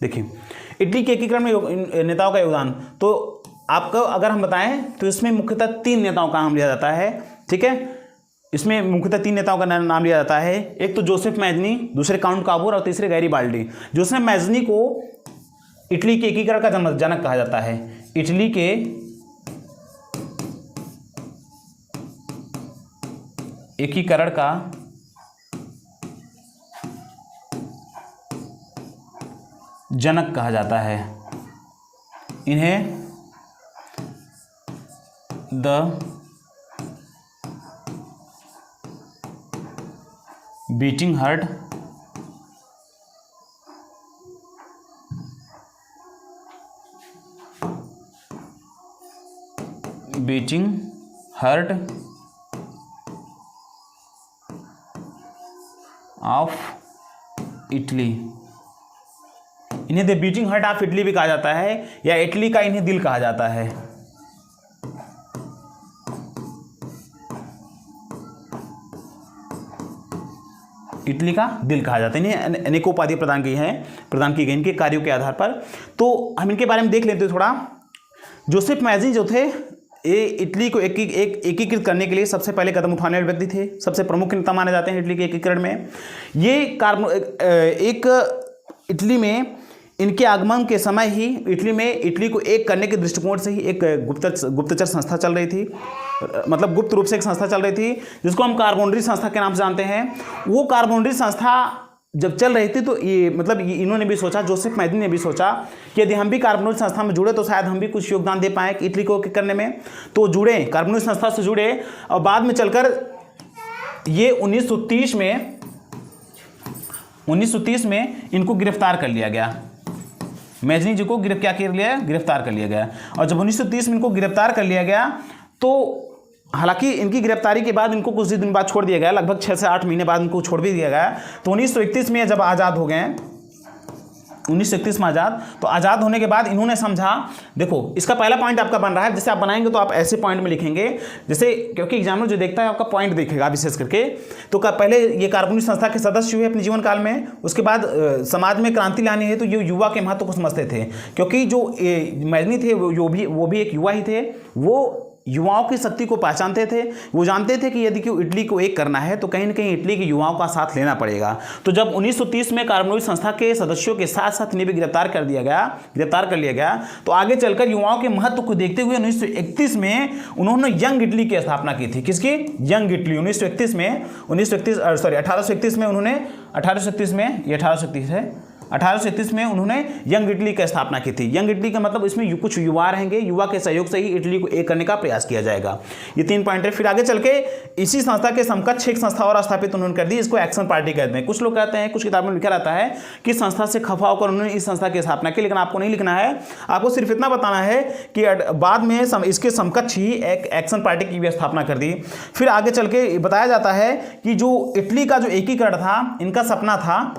देखिए इटली के एकीकरण में नेताओं का योगदान, तो आपको अगर हम बताएं तो इसमें मुख्यतः 3 नेताओं का नाम लिया जाता है। ठीक है, इसमें मुख्यतः 3 नेताओं का नाम लिया जाता है। एक तो जोसेफ मैजनी, दूसरे काउंट काबूर और तीसरे गैरीबाल्डी। जोसेफ मैजनी को इटली के एकीकरण का जनक कहा जाता है। इटली के एकीकरण का जनक कहा जाता है। इन्हें the beating heart of Italy, इन्हें the beating heart of Italy भी कहा जाता है, या इटली का इन्हें दिल कहा जाता है। इटली का दिल कहा जाता है। इन्हें अनेकों उपाधि प्रदान की गई इनके कार्यों के आधार पर। तो हम इनके बारे में देख लेते हैं थोड़ा। जोसेफ मैजनी जो थे, ये इटली को एकीकृत करने के लिए सबसे पहले कदम उठाने वाले व्यक्ति थे, सबसे प्रमुख नेता माने जाते हैं इटली के एकीकरण में। ये इटली में इनके आगमन के समय ही इटली को एक करने के दृष्टिकोण से ही एक गुप्तचर संस्था चल रही थी, मतलब गुप्त रूप से एक संस्था चल रही थी जिसको हम कार्बोनरी संस्था के नाम से जानते हैं। वो कार्बोनरी संस्था जब चल रही थी तो ये मतलब इन्होंने भी सोचा, जोसेफ मैजनी ने भी सोचा कि यदि हम भी कार्बोनरी संस्था में जुड़े तो शायद हम भी कुछ योगदान दे पाएँ इटली को करने में। तो जुड़े, कार्बोनरी संस्था से जुड़े और बाद में चलकर ये 1930 में इनको गिरफ्तार कर लिया गया। मैजनी जी को गिरफ्तार कर लिया गया। और जब 1930 में इनको गिरफ्तार कर लिया गया तो हालांकि इनकी गिरफ्तारी के बाद इनको कुछ दिन बाद छोड़ दिया गया, लगभग 6 से 8 महीने बाद इनको छोड़ भी दिया गया। तो 1931 में जब आज़ाद हो गए, 1931 में तो आज़ाद होने के बाद इन्होंने समझा, देखो इसका पहला पॉइंट आपका बन रहा है, जैसे आप बनाएंगे तो आप ऐसे पॉइंट में लिखेंगे जैसे, क्योंकि एग्जामिनर जो देखता है आपका पॉइंट देखेगा विशेष करके। तो पहले ये कार्बोनरी संस्था के सदस्य हुए अपने जीवन काल में, उसके बाद समाज में क्रांति लानी है तो ये युवा के महत्व को समझते थे, क्योंकि जो मैजनी थे वो भी एक युवा ही थे। वो युवाओं की शक्ति को पहचानते थे। वो जानते थे कि यदि इटली को एक करना है तो कहीं ना कहीं इटली के युवाओं का साथ लेना पड़ेगा। तो जब 1930 में कार्बोनोविच संस्था के सदस्यों के साथ साथ इन्हें भी गिरफ्तार कर लिया गया, तो आगे चलकर युवाओं के महत्व को देखते हुए 1931 में उन्होंने यंग इटली की स्थापना की थी। किसकी? Young Italy. 1831 में उन्होंने 1831 में उन्होंने यंग इटली की स्थापना की थी। यंग इटली का मतलब इसमें कुछ युवा रहेंगे, युवा के सहयोग से ही इटली को एक करने का प्रयास किया जाएगा। ये 3 पॉइंट है। फिर आगे चल के इसी संस्था के समकक्ष एक संस्था और स्थापित उन्होंने कर दी, इसको एक्शन पार्टी कहते हैं। कुछ लोग कहते हैं, कुछ किताबों में लिखा रहता है कि संस्था से खफा होकर उन्होंने इस संस्था की स्थापना की, लेकिन आपको नहीं लिखना है। आपको सिर्फ इतना बताना है कि बाद में इसके समकक्ष ही एक एक्शन पार्टी की भी स्थापना कर दी। फिर आगे चल के बताया जाता है कि जो इटली का जो एकीकरण था, इनका सपना था,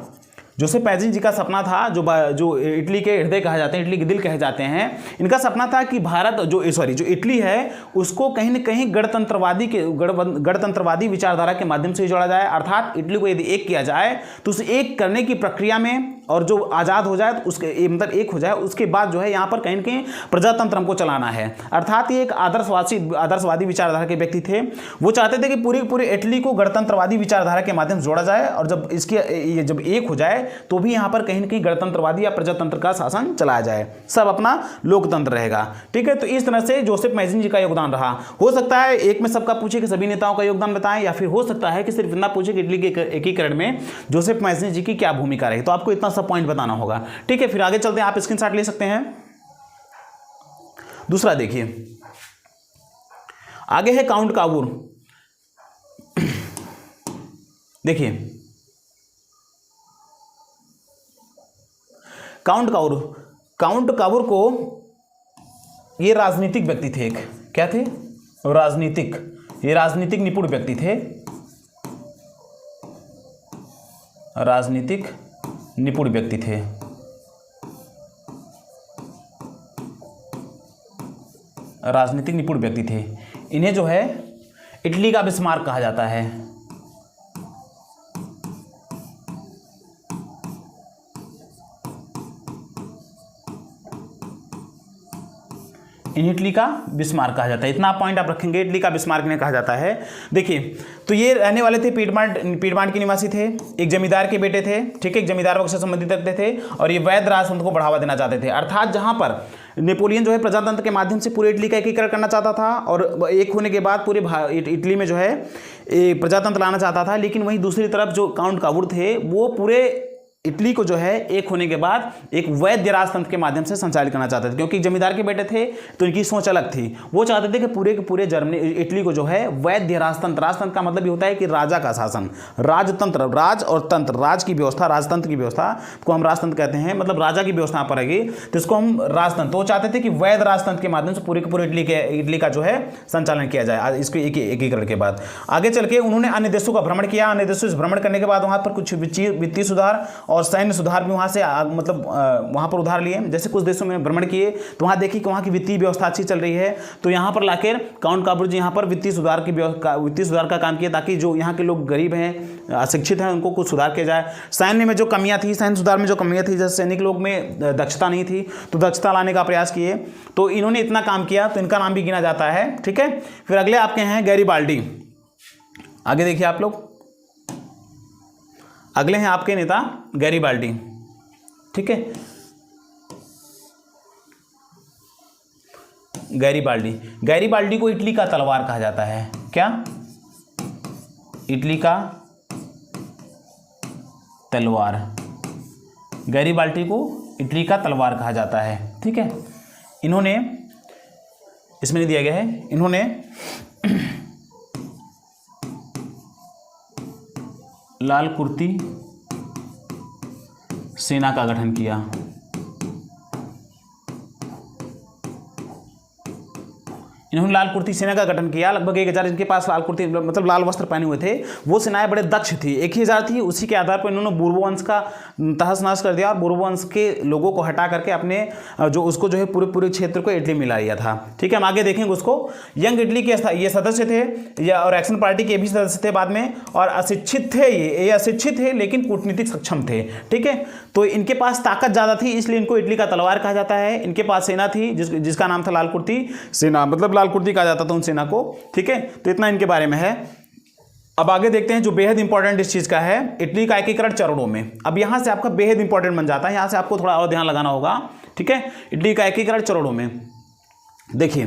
जोसेफ मैजिन जी का सपना था, जो इटली के हृदय कहा जाते हैं, इटली के दिल कहे जाते हैं, इनका सपना था कि भारत जो इटली है उसको कहीं न कहीं गणतंत्रवादी विचारधारा के माध्यम से जोड़ा जाए। अर्थात इटली को यदि एक किया जाए तो उस एक करने की प्रक्रिया में और जो आज़ाद हो जाए तो उसके मतलब एक हो जाए, उसके बाद जो है यहाँ पर कहीं न कहीं प्रजातंत्र हमको चलाना है। अर्थात ये एक आदर्शवादी विचारधारा के व्यक्ति थे। वो चाहते थे कि पूरी इटली को गणतंत्रवादी विचारधारा के माध्यम से जोड़ा जाए, और जब एक हो जाए तो भी यहाँ पर कहीं न कहीं गणतंत्रवादी या प्रजातंत्र का शासन चलाया जाए, सब अपना लोकतंत्र रहेगा। ठीक है, तो इस तरह से जोसेफ मैजिन जी का योगदान रहा। हो सकता है एक में सबका पूछे कि सभी नेताओं का योगदान बताएं, या फिर हो सकता है कि सिर्फ इतना पूछे कि इटली के एकीकरण में जोसेफ मैजिन जी की क्या भूमिका रही। तो आपको इतना सब पॉइंट बताना होगा। ठीक है, फिर आगे चलते हैं, आप स्क्रीनशॉट ले सकते हैं। दूसरा देखिए, आगे है काउंट कावूर। देखिए काउंट कावूर को ये राजनीतिक व्यक्ति थे। एक क्या थे? ये राजनीतिक निपुण व्यक्ति थे। राजनीतिक निपुण व्यक्ति थे। इन्हें जो है इटली का बिस्मार्क कहा जाता है। इटली का बिस्मार्क कहा जाता है। इतना पॉइंट आप रखेंगे, इटली का बिस्मार्क ने कहा जाता है। देखिए, तो ये रहने वाले थे पीडमांट के निवासी थे, एक जमींदार के बेटे थे। ठीक है, एक जमींदार वंश से संबंधित रखते थे, और ये वैध राजतंत्र को बढ़ावा देना चाहते थे। अर्थात जहां पर नेपोलियन जो है प्रजातंत्र के माध्यम से पूरे इटली का एकीकरण करना चाहता था, और एक होने के बाद पूरे इटली में जो है प्रजातंत्र लाना चाहता था, लेकिन वहीं दूसरी तरफ जो काउंट कावूर थे वो पूरे इटली को जो है एक होने के बाद एक वैध राजतंत्र के माध्यम से संचालित करना चाहते थे। क्योंकि जमींदार के बेटे थे तो इनकी सोच अलग थी। वो चाहते थे कि पूरे के पूरे इटली को जो है वैध राजतंत्र का मतलब ये होता है कि राजा का शासन, राजतंत्र, राज और तंत्र, राज की व्यवस्था, राजतंत्र की व्यवस्था को हम राजतंत्र कहते हैं, मतलब राजा की व्यवस्था पर रहेगी तो इसको हम राजतंत्र। तो वो चाहते थे कि वैध राजतंत्र के माध्यम से पूरे के पूरे इटली का जो है संचालन किया जाए इसके एकीकरण के बाद। आगे चल के उन्होंने अन्य देशों का भ्रमण किया। अन्य देशों से भ्रमण करने के बाद वहाँ पर कुछ वित्तीय सुधार और सैन्य सुधार भी वहाँ से मतलब वहाँ पर उधार लिए। जैसे कुछ देशों में भ्रमण किए तो वहाँ देखिए कि वहाँ की वित्तीय व्यवस्था अच्छी चल रही है, तो यहाँ पर लाकर काउंट कावूर जी यहाँ पर वित्तीय सुधार का काम किया, ताकि जो यहाँ के लोग गरीब हैं, अशिक्षित हैं, उनको कुछ सुधार किया जाए। सैन्य में जो कमियाँ थी, सैन्य सुधार में जो कमियाँ थी, जैसे सैनिक लोग में दक्षता नहीं थी, तो दक्षता लाने का प्रयास किए। तो इन्होंने इतना काम किया तो इनका नाम भी गिना जाता है। ठीक है, फिर अगले आपके हैं गैरीबाल्डी। आगे देखिए आप लोग, अगले हैं आपके नेता गैरीबाल्डी। ठीक है, गैरीबाल्डी को इटली का तलवार कहा जाता है। क्या? इटली का तलवार। गैरीबाल्डी को इटली का तलवार कहा जाता है। ठीक है, इन्होंने, इसमें नहीं दिया गया है, इन्होंने लाल कुर्ती सेना का गठन किया। इन्होंने लाल कुर्ती सेना का गठन किया। लगभग 1000 इनके पास लाल कुर्ती मतलब लाल वस्त्र पहने हुए थे। वो सेनाएं बड़े दक्ष थी, 1000 थी। उसी के आधार पर इन्होंने बोर्बो वंश का तहस नहस कर दिया और बोर्बो वंश के लोगों को हटा करके अपने उसको जो है पूरे क्षेत्र को इटली में ला लिया था। ठीक है, हम आगे देखेंगे उसको। यंग इटली के ये सदस्य थे या और एक्शन पार्टी के भी सदस्य थे बाद में, और अशिक्षित थे। ये अशिक्षित थे लेकिन कूटनीतिक सक्षम थे। ठीक है, तो इनके पास ताकत ज़्यादा थी, इसलिए इनको इटली का तलवार कहा जाता है। इनके पास सेना थी जिसका नाम था लाल कुर्ती सेना, मतलब लाल कुर्ती कहा जाता था उन सेना को, ठीक है। तो इतना इनके बारे में है। अब आगे देखते हैं जो बेहद इंपॉर्टेंट इस चीज़ का है, इटली का एकीकरण चरणों में। अब यहाँ से आपका बेहद इंपॉर्टेंट बन जाता है, यहाँ से आपको थोड़ा और ध्यान लगाना होगा, ठीक है। इटली का एकीकरण चरणों में देखिए,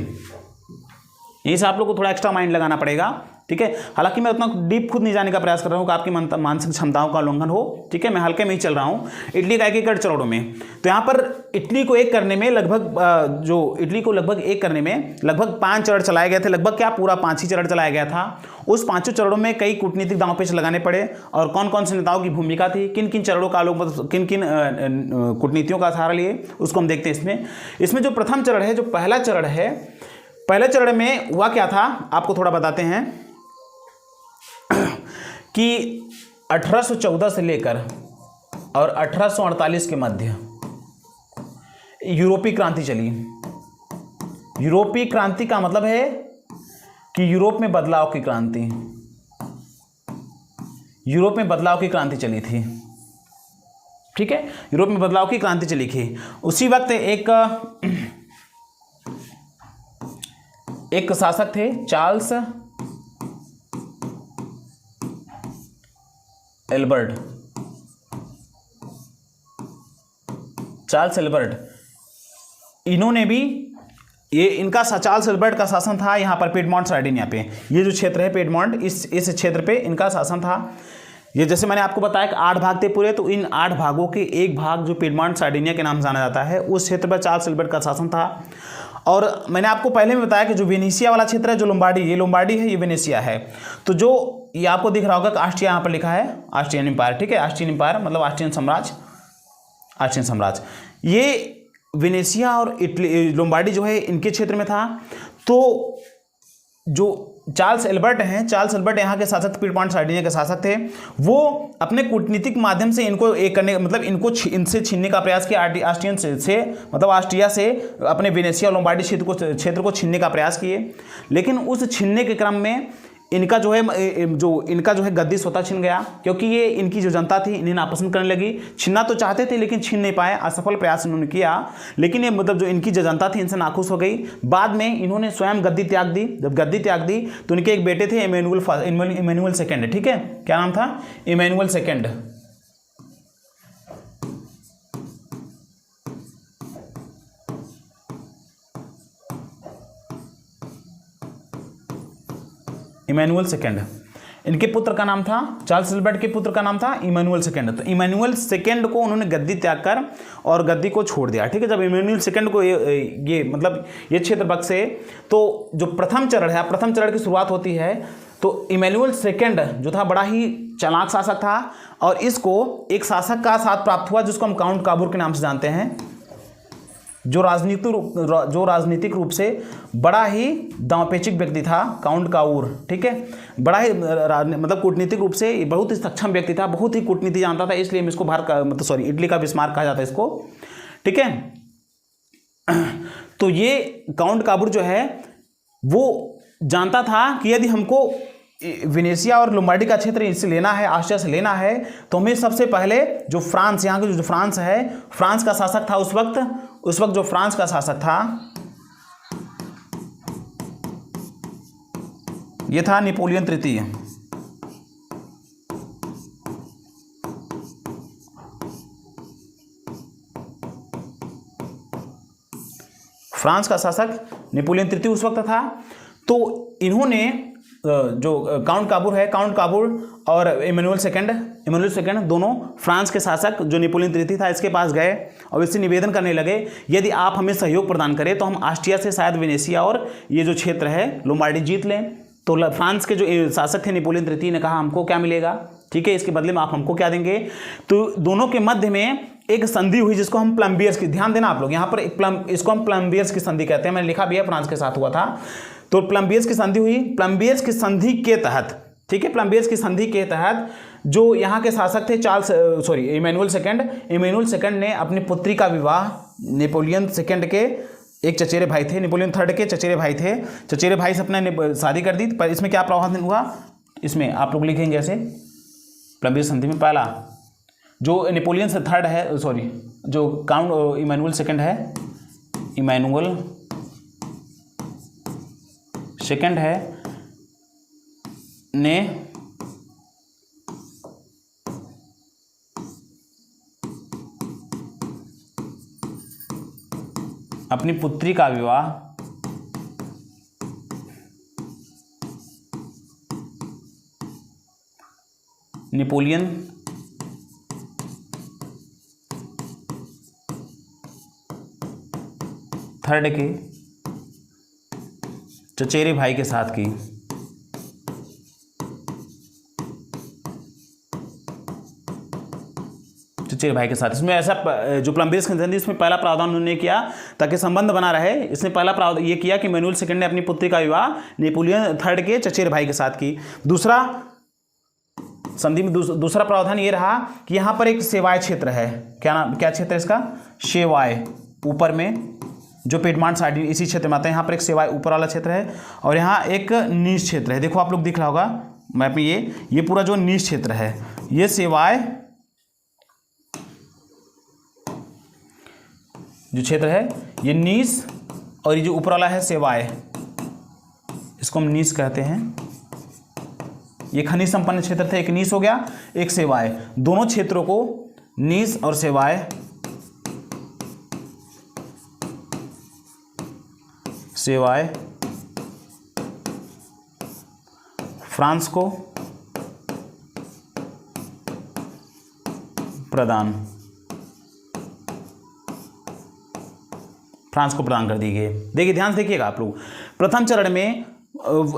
यहीं से आप लोग को थोड़ा एक्स्ट्रा माइंड लगाना पड़ेगा, ठीक है। हालांकि मैं उतना डीप खुद नहीं जाने का प्रयास कर रहा हूँ कि आपकी मानसिक क्षमताओं का उल्लंघन हो, ठीक है। मैं हल्के में ही चल रहा हूँ। इटली का एकीकरण चरणों में, तो यहाँ पर इटली को एक करने में लगभग इटली को लगभग एक करने में लगभग 5 चरण चलाए गए थे। लगभग क्या, पूरा 5 ही चरण चलाया गया था। उस 5 चरणों में कई कूटनीतिक दांवपेच लगाने पड़े और कौन कौन से नेताओं की भूमिका थी, किन किन चरणों का लोग किन किन कूटनीतियों का सहारा लिए, उसको हम देखते हैं। इसमें जो प्रथम चरण है, जो पहला चरण है, पहले चरण में हुआ क्या था आपको थोड़ा बताते हैं कि 1814 से लेकर और 1848 के मध्य यूरोपीय क्रांति चली। यूरोपीय क्रांति का मतलब है कि यूरोप में बदलाव की क्रांति, यूरोप में बदलाव की क्रांति चली थी, ठीक है। यूरोप में बदलाव की क्रांति चली थी। उसी वक्त एक शासक थे चार्ल्स एल्बर्ट। इन्होंने भी चार्ल्स एल्बर्ट का शासन था यहाँ पर पिडमॉन्ट सार्डिनिया पे। ये जो क्षेत्र है पिडमॉन्ट, इस क्षेत्र पे इनका शासन था। ये जैसे मैंने आपको बताया कि 8 भाग थे पूरे, तो इन 8 भागों के एक भाग जो पिडमॉन्ट सार्डिनिया के नाम से जाना जाता है, उस क्षेत्र पर चार्ल्स एल्बर्ट का शासन था। और मैंने आपको पहले में बताया कि जो वेनेशिया वाला क्षेत्र है, जो लोम्बार्डी, ये लोम्बार्डी है, ये वेनेशिया है। तो जो ये आपको दिख रहा होगा कि ऑस्ट्रिया यहाँ पर लिखा है, ऑस्ट्रियन एम्पायर, ठीक है। ऑस्ट्रियन एम्पायर मतलब ऑस्ट्रियन साम्राज्य। ये वेनेशिया और इटली, लोम्बार्डी जो है इनके क्षेत्र में था। तो जो चार्ल्स एल्बर्ट हैं, चार्ल्स एल्बर्ट यहाँ के शासक, पिडमॉन्ट सार्डिनिया के शासक थे। वो अपने कूटनीतिक माध्यम से इनको एक करने, मतलब इनसे छीनने का प्रयास किया, ऑस्ट्रियन से मतलब ऑस्ट्रिया से अपने वेनेशिया और लोम्बार्डी क्षेत्र को छीनने का प्रयास किए। लेकिन उस छीनने के क्रम में इनका जो है गद्दी स्वतः छिन गया, क्योंकि ये इनकी जो जनता थी इन्हें नापसंद करने लगी। छीनना तो चाहते थे लेकिन छीन नहीं पाए, असफल प्रयास इन्होंने किया। लेकिन ये मतलब जो इनकी जो जनता थी इनसे नाखुश हो गई। बाद में इन्होंने स्वयं गद्दी त्याग दी। जब गद्दी त्याग दी तो इनके एक बेटे थे इमैनुअल सेकेंड, ठीक है। क्या नाम था? Emmanuel second. इमैनुअल सेकेंड, इनके पुत्र का नाम था, चार्ल्स एल्बर्ट के पुत्र का नाम था इमैनुअल सेकेंड। तो इमैनुअल सेकेंड को उन्होंने गद्दी त्याग कर और गद्दी को छोड़ दिया, ठीक है। जब इमैनुअल सेकेंड को ये क्षेत्र बख्शे, तो जो प्रथम चरण है, प्रथम चरण की शुरुआत होती है। तो इमैनुअल सेकेंड जो था बड़ा ही चालाक शासक था और इसको एक शासक का साथ प्राप्त हुआ जिसको हम काउंट काबूर के नाम से जानते हैं, जो राजनीतिक रूप से बड़ा ही दांवपेचिक व्यक्ति था, काउंट काबूर, ठीक है। बड़ा ही मतलब कूटनीतिक रूप से बहुत ही सक्षम व्यक्ति था, बहुत ही कूटनीति जानता था, इसलिए हम इसको इटली का बिस्मार्क कहा जाता है इसको, ठीक है। तो ये काउंट काबूर जो है वो जानता था कि यदि हमको वेनेशिया और लोम्बार्डी का क्षेत्र इससे लेना है, ऑस्ट्रिया से लेना है, तो हमें सबसे पहले जो फ्रांस, यहाँ के जो फ्रांस है, फ्रांस का शासक था उस वक्त जो फ्रांस का शासक था ये था नेपोलियन तृतीय। फ्रांस का शासक नेपोलियन तृतीय उस वक्त था। तो इन्होंने जो काउंट काबूर और इमैनुअल सेकेंड दोनों फ्रांस के शासक जो नेपोलियन तृतीय था इसके पास गए और इससे निवेदन करने लगे, यदि आप हमें सहयोग प्रदान करें तो हम ऑस्ट्रिया से शायद वेनेशिया और ये जो क्षेत्र है लोम्बार्डी जीत लें। तो फ्रांस के जो शासक थे नेपोलियन तृतीय ने कहा हमको क्या मिलेगा, ठीक है, इसके बदले में आप हमको क्या देंगे। तो दोनों के मध्य में एक संधि हुई जिसको हम प्लम्बियर्स की, ध्यान देना आप लोग यहाँ पर, इसको हम प्लम्बियर्स की संधि कहते हैं। मैंने लिखा भी है, फ्रांस के साथ हुआ था। तो प्लम्बियर्स की संधि हुई। प्लम्बियर्स की संधि के तहत, ठीक है, प्लम्बियर्स की संधि के तहत जो यहाँ के शासक थे इमैनुअल सेकेंड ने अपनी पुत्री का विवाह नेपोलियन सेकेंड के एक चचेरे भाई थे, नेपोलियन थर्ड के चचेरे भाई थे, चचेरे भाई से अपने शादी कर दी। पर इसमें क्या प्रावधान हुआ, इसमें आप लोग लिखेंगे ऐसे, प्लम्बियर्स संधि में पहला जो नेपोलियन से थर्ड है, जो काउंट इमैनुअल सेकेंड है, इमैनुअल सेकंड है ने अपनी पुत्री का विवाह नेपोलियन थर्ड के चचेरे भाई के साथ की। चचेरे भाई के साथ। इसमें ऐसा जो प्लम्बियर्स की संधि इसमें पहला प्रावधान उन्होंने किया ताकि संबंध बना रहे। इसने पहला प्रावधान ये किया कि इमैनुअल सेकंड ने अपनी पुत्री का विवाह नेपोलियन थर्ड के चचेरे भाई के साथ की। दूसरा संधि में दूसरा प्रावधान ये रहा कि यहाँ पर एक सेवाय क्षेत्र है। क्या क्षेत्र है इसका? सेवाय। ऊपर में जो पिडमांट साइड इसी क्षेत्र में आता है, यहाँ पर एक सेवाय ऊपर वाला क्षेत्र है और यहाँ एक नीच क्षेत्र है। देखो आप लोग दिख रहा होगा मैप में, ये पूरा जो नीच क्षेत्र है, ये सेवाय जो क्षेत्र है ये नीच, और ये जो ऊपर वाला है सेवाय, इसको हम नीच कहते हैं। ये खनिज संपन्न क्षेत्र थे, एक नीच हो गया, एक सेवाय। दोनों क्षेत्रों को नीच और सेवाय फ्रांस को प्रदान कर दी गई। देखिए ध्यान से देखिएगा आप लोग, प्रथम चरण में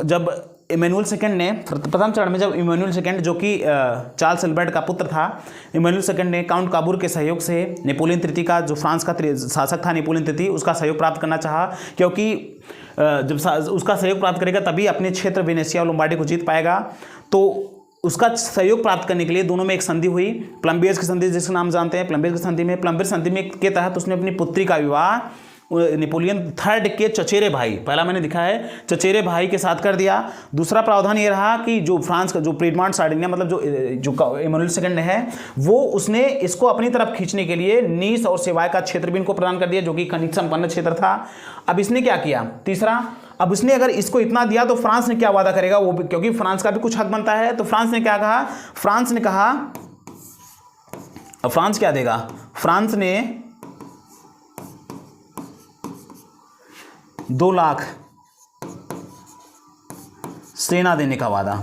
जब इमैनुअल सेकंड जो कि चार्ल्स एल्बर्ट का पुत्र था, इमैनुअल सेकंड ने काउंट काबूर के सहयोग से नेपोलियन तृतीय का, जो फ्रांस का शासक था नेपोलियन तृतीय, उसका सहयोग प्राप्त करना चाहा, क्योंकि जब उसका सहयोग प्राप्त करेगा तभी अपने क्षेत्र वेनेशिया और लोम्बार्डी को जीत पाएगा। तो उसका सहयोग प्राप्त करने के लिए दोनों में एक संधि हुई, प्लम्बियर्स की संधि, जिसका नाम जानते हैं। प्लम्बियर्स संधि में के तहत उसने अपनी पुत्री का विवाह नेपोलियन थर्ड के चचेरे भाई, पहला मैंने दिखा है, चचेरे भाई के साथ कर दिया। दूसरा प्रावधान ये रहा कि जो फ्रांस का जो पिडमांट सार्डिनिया मतलब जो इमैनुअल सेकंड है, वो उसने इसको अपनी तरफ खींचने के लिए नीस और सेवाय का क्षेत्र भी इनको प्रदान कर दिया, जो कि खनिज संपन्न क्षेत्र था। अब इसने क्या किया? तीसरा, अब उसने अगर इसको इतना दिया तो फ्रांस ने क्या वादा करेगा वो भी, क्योंकि फ्रांस का भी कुछ हक बनता है। तो फ्रांस ने क्या कहा? फ्रांस ने कहा, अब फ्रांस क्या देगा? फ्रांस ने 2 लाख सेना देने का वादा।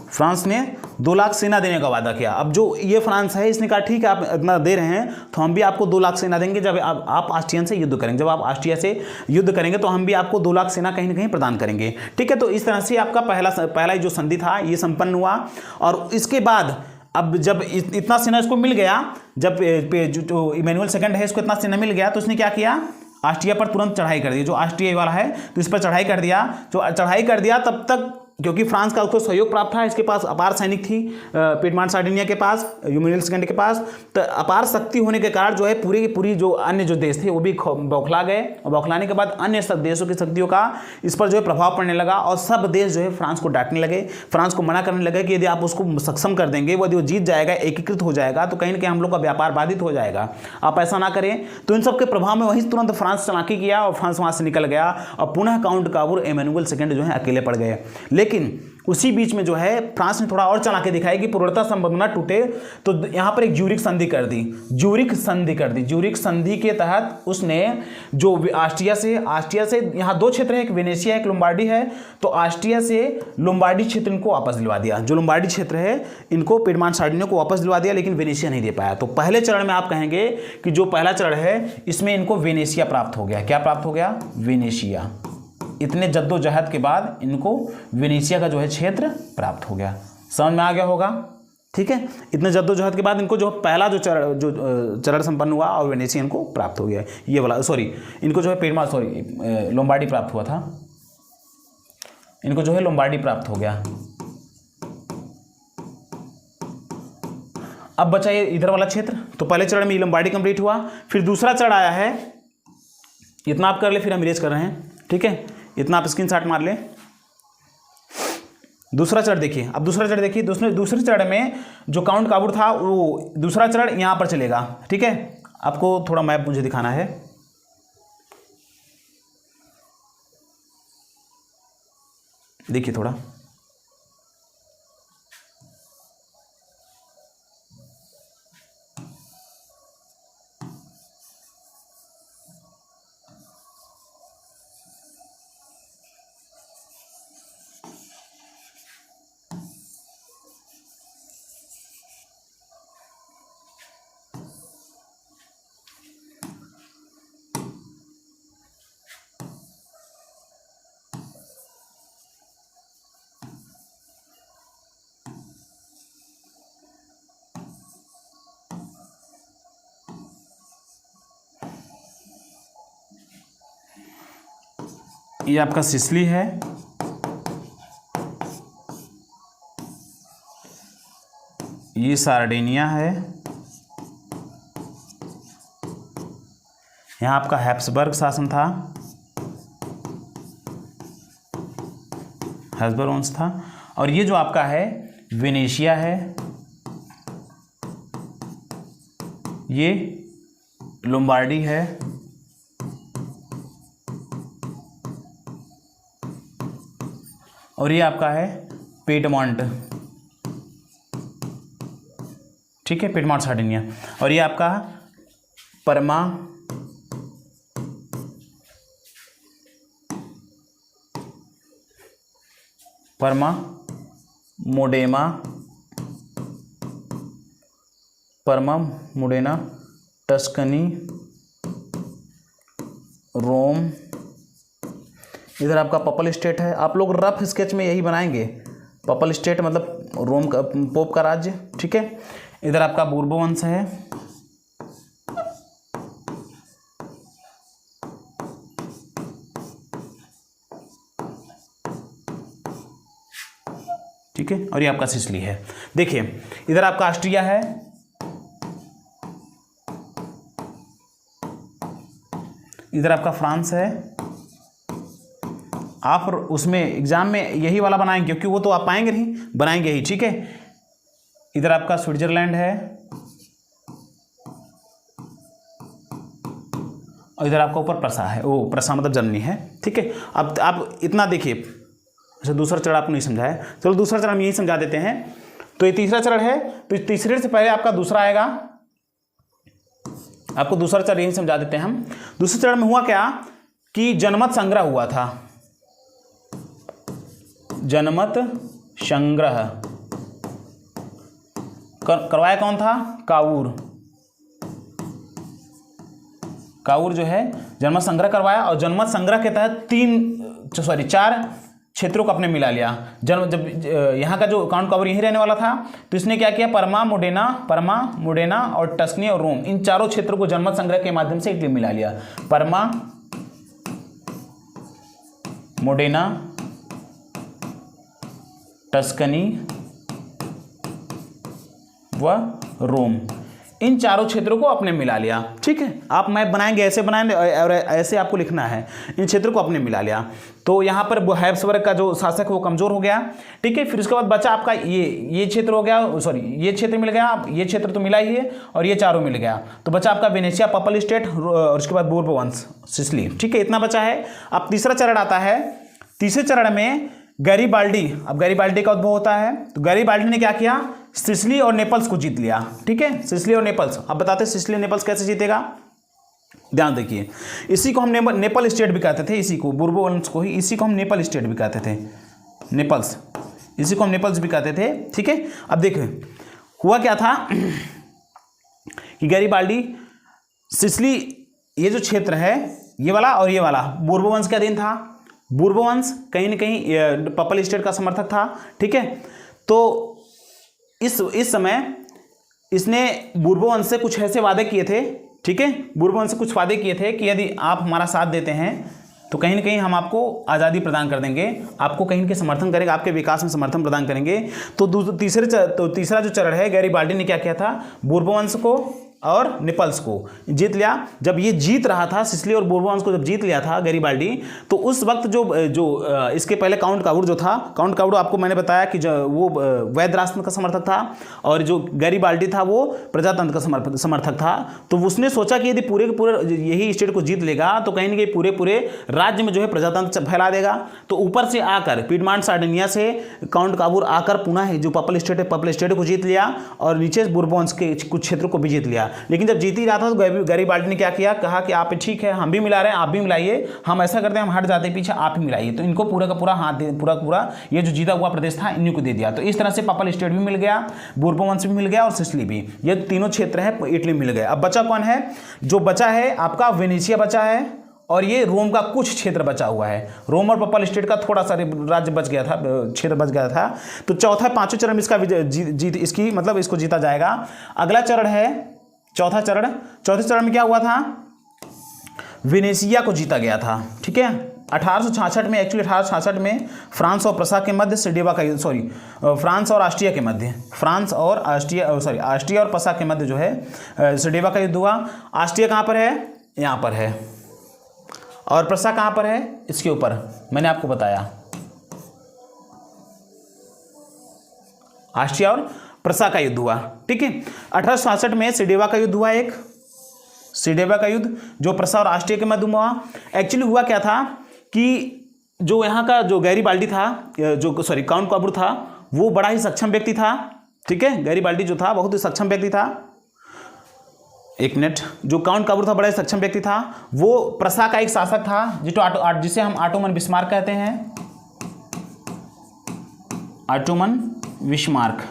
फ्रांस ने 2 लाख सेना देने का वादा किया। अब जो ये फ्रांस है, इसने कहा ठीक है आप इतना दे रहे हैं तो हम भी आपको 2 लाख सेना देंगे जब आप ऑस्ट्रियन से युद्ध करेंगे। जब आप ऑस्ट्रिया से युद्ध करेंगे तो हम भी आपको 2 लाख सेना कहीं ना कहीं प्रदान करेंगे। ठीक है, तो इस तरह से आपका पहला जो संधि था ये संपन्न हुआ। और इसके बाद अब जब इतना सेना इसको मिल गया, जब जो इमैनुअल सेकंड है इसको इतना सेना मिल गया, तो इसने क्या किया? ऑस्ट्रिया पर तुरंत चढ़ाई कर दी। जो ऑस्ट्रिया वाला है तो इस पर चढ़ाई कर दिया। जो चढ़ाई कर दिया तब तक, क्योंकि फ्रांस का उसको सहयोग प्राप्त था, इसके पास अपार सैनिक थी, पिडमांट सार्डिनिया के पास, इमैनुअल सेकंड के पास, तो अपार शक्ति होने के कारण जो है पूरी जो अन्य जो देश थे वो भी बौखला गए। और बौखलाने के बाद अन्य सब देशों की शक्तियों का इस पर जो है प्रभाव पड़ने लगा और सब देश जो है फ्रांस को डांटने लगे, फ्रांस को मना करने लगे कि यदि आप उसको सक्षम कर देंगे, यदि वो जीत जाएगा, एकीकृत हो जाएगा, तो कहीं ना कहीं हम लोग का व्यापार बाधित हो जाएगा, आप ऐसा ना करें। तो इन सब के प्रभाव में वहीं तुरंत फ्रांस चालाकी किया और फ्रांस वहाँ से निकल गया और पुनः काउंट काबूर इमैनुअल सेकंड जो है अकेले पड़ गए। लेकिन उसी बीच में जो है फ्रांस ने थोड़ा और चालाकी दिखाई कि पूर्णतः संबंध ना टूटे, तो यहाँ पर एक ज्यूरिख संधि कर दी। ज्यूरिख संधि के तहत उसने जो ऑस्ट्रिया से यहाँ 2 क्षेत्र है, एक वेनेशिया एक लोम्बार्डी है, तो ऑस्ट्रिया से लोम्बार्डी क्षेत्र इनको वापस दिलवा दिया। जो लोम्बार्डी क्षेत्र है इनको पिडमांट सार्डिनिया को वापस दिलवा दिया, लेकिन वेनेशिया नहीं दे पाया। तो पहले चरण में आप कहेंगे कि जो पहला चरण है इसमें इनको वेनेशिया प्राप्त हो गया। क्या प्राप्त हो गया? वेनेशिया। इतने जद्दोजहद के बाद इनको वेनेशिया का जो है क्षेत्र प्राप्त हो गया। समझ में आ गया होगा? ठीक है, इतने जद्दोजहद के बाद इनको जो पहला जो चरण संपन्न हुआ और वेनेशिया इनको प्राप्त हो गया। ये वाला इनको जो है लोम्बार्डी प्राप्त हुआ था, इनको जो है लोम्बार्डी प्राप्त हो गया। अब बचा ये इधर वाला क्षेत्र। तो पहले चरण में लोम्बार्डी कंप्लीट हुआ, फिर दूसरा चरण आया है, इतना आप कर ले, फिर हम इरेज कर रहे हैं। ठीक है, इतना आप स्क्रीनशॉट मार लें। दूसरा चरण देखिए, अब दूसरा चरण देखिए। दूसरे चरण में जो काउंट काबूर था वो दूसरा चरण यहाँ पर चलेगा। ठीक है, आपको थोड़ा मैप मुझे दिखाना है। देखिए थोड़ा, ये आपका सिसिली है, ये सार्डिनिया है, यहाँ आपका हैप्सबर्ग शासन था, हैप्सबर्ग वंश था। और ये जो आपका है वेनेशिया है, ये लोम्बार्डी है, और ये आपका है पिएडमॉन्ट, ठीक है, पिएडमॉन्ट सार्डिनिया। और ये आपका परमा, मोडेमा, मोडेना, टस्कनी, रोम। इधर आपका पपल स्टेट है। आप लोग रफ स्केच में यही बनाएंगे, पपल स्टेट मतलब रोम का पोप का राज्य, ठीक है। इधर आपका बूर्बो वंश है, ठीक है। और ये आपका सिसिली है। देखिए इधर आपका ऑस्ट्रिया है, इधर आपका फ्रांस है। आप उसमें एग्जाम में यही वाला बनाएंगे क्योंकि वो तो आप पाएंगे नहीं, बनाएंगे ही, ठीक है। इधर आपका स्विट्जरलैंड है, और इधर आपका ऊपर प्रसा है, वो प्रसा मतलब जर्मनी है, ठीक है। अब आप इतना देखिए, अच्छा दूसरा चरण आपको नहीं समझा है, चलो दूसरा चरण हम यही समझा देते हैं। तो ये तीसरा चरण है, तो तीसरे से पहले आपका दूसरा आएगा, आपको दूसरा चरण यही समझा देते हैं हम। दूसरे चरण में हुआ क्या कि जनमत संग्रह हुआ था, जनमत संग्रह करवाया कौन था? काउर। काउर जो है जनमत संग्रह करवाया, और जनमत संग्रह के तहत 4 क्षेत्रों को अपने मिला लिया। जब यहाँ का जो काउंट काउर यहीं रहने वाला था, तो इसने क्या किया, परमा, मोडेना और टस्कनी और रोम, इन चारों क्षेत्रों को जनमत संग्रह के माध्यम से इटली मिला लिया। परमा, मोडेना, टस्कनी व रोम, इन चारों क्षेत्रों को अपने मिला लिया, ठीक है। आप मैप बनाएंगे, ऐसे बनाएंगे और ऐसे आपको लिखना है, इन क्षेत्रों को अपने मिला लिया। तो यहाँ पर हैब्सबर्ग का जो शासक है वो कमजोर हो गया, ठीक है। फिर उसके बाद बचा आपका ये क्षेत्र हो गया, सॉरी ये क्षेत्र मिल गया, ये क्षेत्र तो मिला ही है, और ये चारों मिल गया। तो बचा आपका वेनेशिया, पपल स्टेट, और उसके बाद बूर्बो वंश, सिसिली, ठीक है। इतना बचा है। अब तीसरा चरण आता है। तीसरे चरण में गैरीबाल्डी, अब गैरीबाल्डी का उद्भव होता है। तो गैरीबाल्डी ने क्या किया, सिसिली और नेपल्स को जीत लिया, ठीक है। सिसिली और नेपल्स, अब बताते हैं सिसिली और नेपल्स कैसे जीतेगा, ध्यान देखिए। इसी को हम नेपल स्टेट भी कहते थे, इसी को बूर्बो वंश को ही, इसी को हम नेपल स्टेट भी कहते थे, नेपल्स, इसी को हम नेपल्स भी कहते थे, ठीक है। अब देखिए हुआ क्या था कि गैरीबाल्डी, सिसिली, ये जो क्षेत्र है ये वाला और ये वाला बूर्बो वंश का अधीन था। बूर्बो वंश कहीं ना कहीं पपल स्टेट का समर्थक था, ठीक है। तो इस समय इसने बूर्बो वंश से कुछ ऐसे वादे किए थे, ठीक है। बूर्बो वंश से कुछ वादे किए थे कि यदि आप हमारा साथ देते हैं तो कहीं ना कहीं हम आपको आज़ादी प्रदान कर देंगे, आपको कहीं के समर्थन करेंगे, आपके विकास में समर्थन प्रदान करेंगे। तो तीसरा जो चरण है, गैरीबाल्डी ने क्या किया था, बूर्बो वंश को और नेपल्स को जीत लिया। जब ये जीत रहा था सिसिली और बोरबोन्स को जब जीत लिया था गैरिबाल्डी, तो उस वक्त जो इसके पहले काउंट काबूर जो था, काउंट काबूर आपको मैंने बताया कि वो वैध राष्ट्र का समर्थक था और जो गैरिबाल्डी था वो प्रजातंत्र का समर्थक था। तो उसने सोचा कि यदि पूरे के पूरे यही स्टेट को जीत लेगा तो कहीं ना कहीं पूरे राज्य में जो है प्रजातंत्र फैला देगा। तो ऊपर से आकर पिडमॉन्ट सार्डिनिया से काउंट काबूर आकर पुनः जो पपल स्टेट है पपल स्टेट को जीत लिया और नीचे बोरबोन्स के कुछ क्षेत्रों को भी जीत लिया। लेकिन जब जीत ही रहा था तो गैरिबाल्डी ने क्या किया, कहा कि आप ठीक है हम भी मिला रहे हैं, आप भी मिलाइए, हम ऐसा करते हैं हम हट जाते हैं पीछे, आप ही मिलाइए। तो इनको पूरा का पूरा हाथ पूरा ये जो जीता हुआ प्रदेश था इन्हीं को दे दिया। तो इस तरह से पपल स्टेट भी मिल गया, बोरबोन्स भी मिल गया और सिसिली भी, ये तीनों क्षेत्र है इटली मिल गए। अब बचा कौन है, जो बचा है आपका वेनेशिया बचा है और ये रोम का कुछ क्षेत्र बचा हुआ है। रोम और पपल स्टेट का थोड़ा सा राज्य बच गया था, क्षेत्र बच गया था। तो चौथा पांचवें चरण में इसका जीत इसकी मतलब इसको जीता जाएगा। अगला चरण है चौथा चरण। चौथे चरण में क्या हुआ था, वेनेशिया को जीता गया था। ठीक है, 1866 में, एक्चुअली 1866 में फ्रांस और प्रसा के मध्य सिडेवा का युद्ध, फ्रांस और ऑस्ट्रिया के मध्य, ऑस्ट्रिया और प्रसा के मध्य जो है सिडेवा का युद्ध हुआ। ऑस्ट्रिया कहाँ पर है, यहाँ पर है, और प्रसा कहाँ पर है, इसके ऊपर मैंने आपको बताया। ऑस्ट्रिया और प्रसा का युद्ध हुआ। ठीक है, 1867 में सिडेवा का युद्ध हुआ, एक सिडेवा का युद्ध जो प्रसा और ऑस्ट्रिया के मध्य हुआ। एक्चुअली हुआ क्या था कि जो यहाँ का जो गैरिबाल्डी था, काउंट काबूर था, वो बड़ा ही सक्षम व्यक्ति था। ठीक है, गैरिबाल्डी जो था बहुत ही सक्षम व्यक्ति था। एक मिनट, जो काउंट काबूर था बड़ा ही सक्षम व्यक्ति था। वो प्रसा का एक शासक था जिसे हम ऑटोमन बिस्मार्क कहते हैं, ऑटोमन बिस्मार्क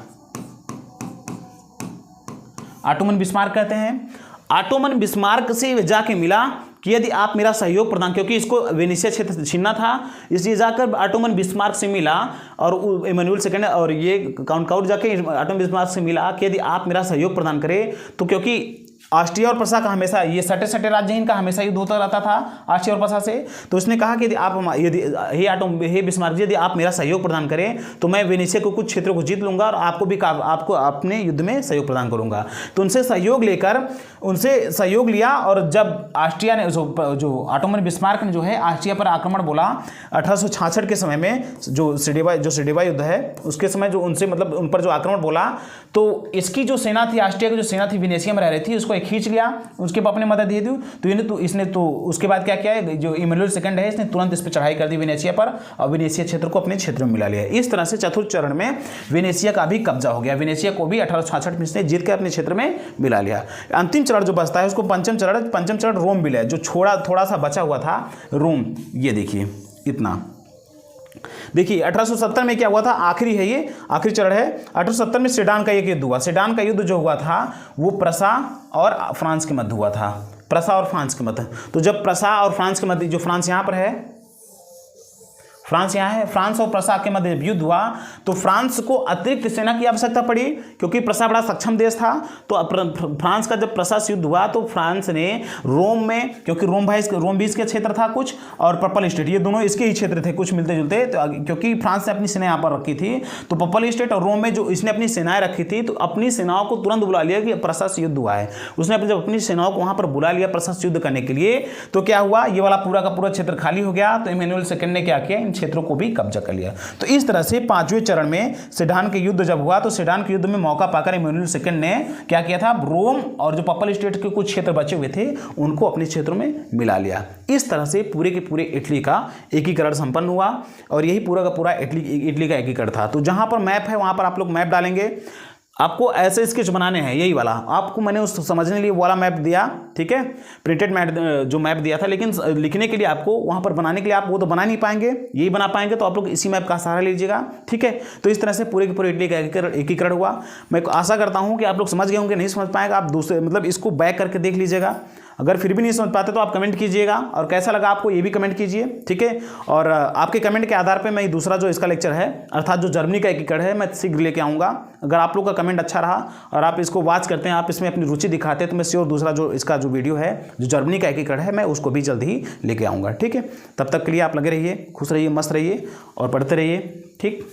कहते हैं। ऑटोमन बिस्मार्क से जाके मिला कि यदि आप मेरा सहयोग प्रदान, क्योंकि इसको वेनेशिया क्षेत्र छीनना था, इसलिए जाकर ऑटोमन बिस्मार्क से मिला और इमैनुअल सेकंड और ये काउंट काबूर जाके ऑटोमन बिस्मार्क से मिला कि यदि आप मेरा सहयोग प्रदान करें तो, क्योंकि ऑस्ट्रिया और प्रसा का हमेशा ये सटे राज्य इनका हमेशा युद्ध होता रहता था ऑस्ट्रिया और प्रसा से। तो उसने कहा कि यदि बिस्मार्क यदि आप मेरा सहयोग प्रदान करें तो मैं वेनेशिया को कुछ क्षेत्रों को जीत लूंगा और आपको अपने युद्ध में सहयोग प्रदान करूंगा। तो उनसे सहयोग लिया और जब ऑस्ट्रिया ने जो ऑटोमन बिस्मार्क ने जो है ऑस्ट्रिया पर आक्रमण बोला 1866 के समय में, जो सिडेवा युद्ध है उसके समय जो उनसे मतलब उन पर जो आक्रमण बोला, तो इसकी जो सेना थी, ऑस्ट्रिया की जो सेना थी वेनेशिया में रह रही थी, उसको खींच लिया, उसके अपने मदद दे दी। तो इसने उसके बाद क्या किया है, जो इमैनुअल सेकंड है इसने तुरंत इस पर चढ़ाई कर दी वेनेशिया पर और वेनेशिया क्षेत्र को अपने क्षेत्र में मिला लिया। इस तरह से चतुर्थ चरण में वेनेशिया का भी कब्जा हो गया। वेनेशिया को भी 1866 में इसने जीत के अपने क्षेत्र में मिला लिया। अंतिम चरण जो बचता है उसको पंचम चरण रोम मिला, जो थोड़ा सा बचा हुआ था रोम। ये देखिए इतना, देखिए 1870 में क्या हुआ था, आखिरी चरण है। 1870 में सेडान का एक युद्ध हुआ। सेडान का युद्ध जो हुआ था वो प्रसा और फ्रांस के मध्य हुआ था, प्रसा और फ्रांस के मध्य। तो जब प्रसा और फ्रांस के मध्य, जो फ्रांस यहाँ पर है, फ्रांस यहाँ है, फ्रांस और प्रसा के मध्य युद्ध हुआ तो फ्रांस को अतिरिक्त सेना की आवश्यकता पड़ी, क्योंकि प्रसा बड़ा सक्षम देश था। तो फ्रांस का जब प्रसा से युद्ध हुआ तो फ्रांस ने रोम में, क्योंकि रोम भी इसके क्षेत्र था कुछ, और पपल स्टेट, ये दोनों इसके ही क्षेत्र थे कुछ मिलते जुलते। तो क्योंकि फ्रांस ने अपनी सेना यहाँ पर रखी थी, तो पपल स्टेट और रोम में जो इसने अपनी सेनाएं रखी थी, तो अपनी सेनाओं को तुरंत बुला लिया कि प्रसा से युद्ध हुआ है। उसने जब अपनी सेनाओं को वहाँ पर बुला लिया प्रसा से युद्ध करने के लिए, तो क्या हुआ, ये वाला पूरा का पूरा क्षेत्र खाली हो गया। तो इमैनुअल सेकंड ने क्या किया, इन क्षेत्रों को भी कब्जा कर लिया। तो इस तरह से पांचवें चरण में सेडान के युद्ध जब हुआ, तो सेडान के युद्ध में मौका पाकर इमैनुअल सेकंड ने क्या किया था, रोम और जो पपल स्टेट के कुछ क्षेत्र बचे हुए थे उनको अपने क्षेत्रों में मिला लिया। इस तरह से पूरे के पूरे इटली का एकीकरण संपन्न हुआ और यही पूरा का पूरा इटली का एकीकरण था। तो जहां पर मैप है वहां पर आप लोग मैप डालेंगे। आपको ऐसे स्केच बनाने हैं, यही वाला आपको मैंने उस समझने के लिए वाला मैप दिया, ठीक है, प्रिंटेड मैप जो मैप दिया था। लेकिन लिखने के लिए आपको वहाँ पर बनाने के लिए आप वो तो बना नहीं पाएंगे, यही बना पाएंगे। तो आप लोग इसी मैप का सहारा लीजिएगा, ठीक है। तो इस तरह से पूरे के पूरे इटली का एकीकरण हुआ। मैं आशा करता हूँ कि आप लोग समझ गए होंगे। नहीं समझ पाएंगे आप दूसरे मतलब इसको बैक करके देख लीजिएगा। अगर फिर भी नहीं समझ पाते तो आप कमेंट कीजिएगा और कैसा लगा आपको ये भी कमेंट कीजिए, ठीक है। और आपके कमेंट के आधार पे मैं दूसरा जो इसका लेक्चर है अर्थात जो जर्मनी का एकीकरण है मैं शीघ्र लेके आऊँगा। अगर आप लोग का कमेंट अच्छा रहा और आप इसको वॉच करते हैं, आप इसमें अपनी रुचि दिखाते हैं, तो मैं श्योर दूसरा जो इसका जो वीडियो है जो जर्मनी का एकीकरण है मैं उसको भी जल्द ही लेके आऊँगा, ठीक है। तब तक के लिए आप लगे रहिए, खुश रहिए, मस्त रहिए और पढ़ते रहिए, ठीक।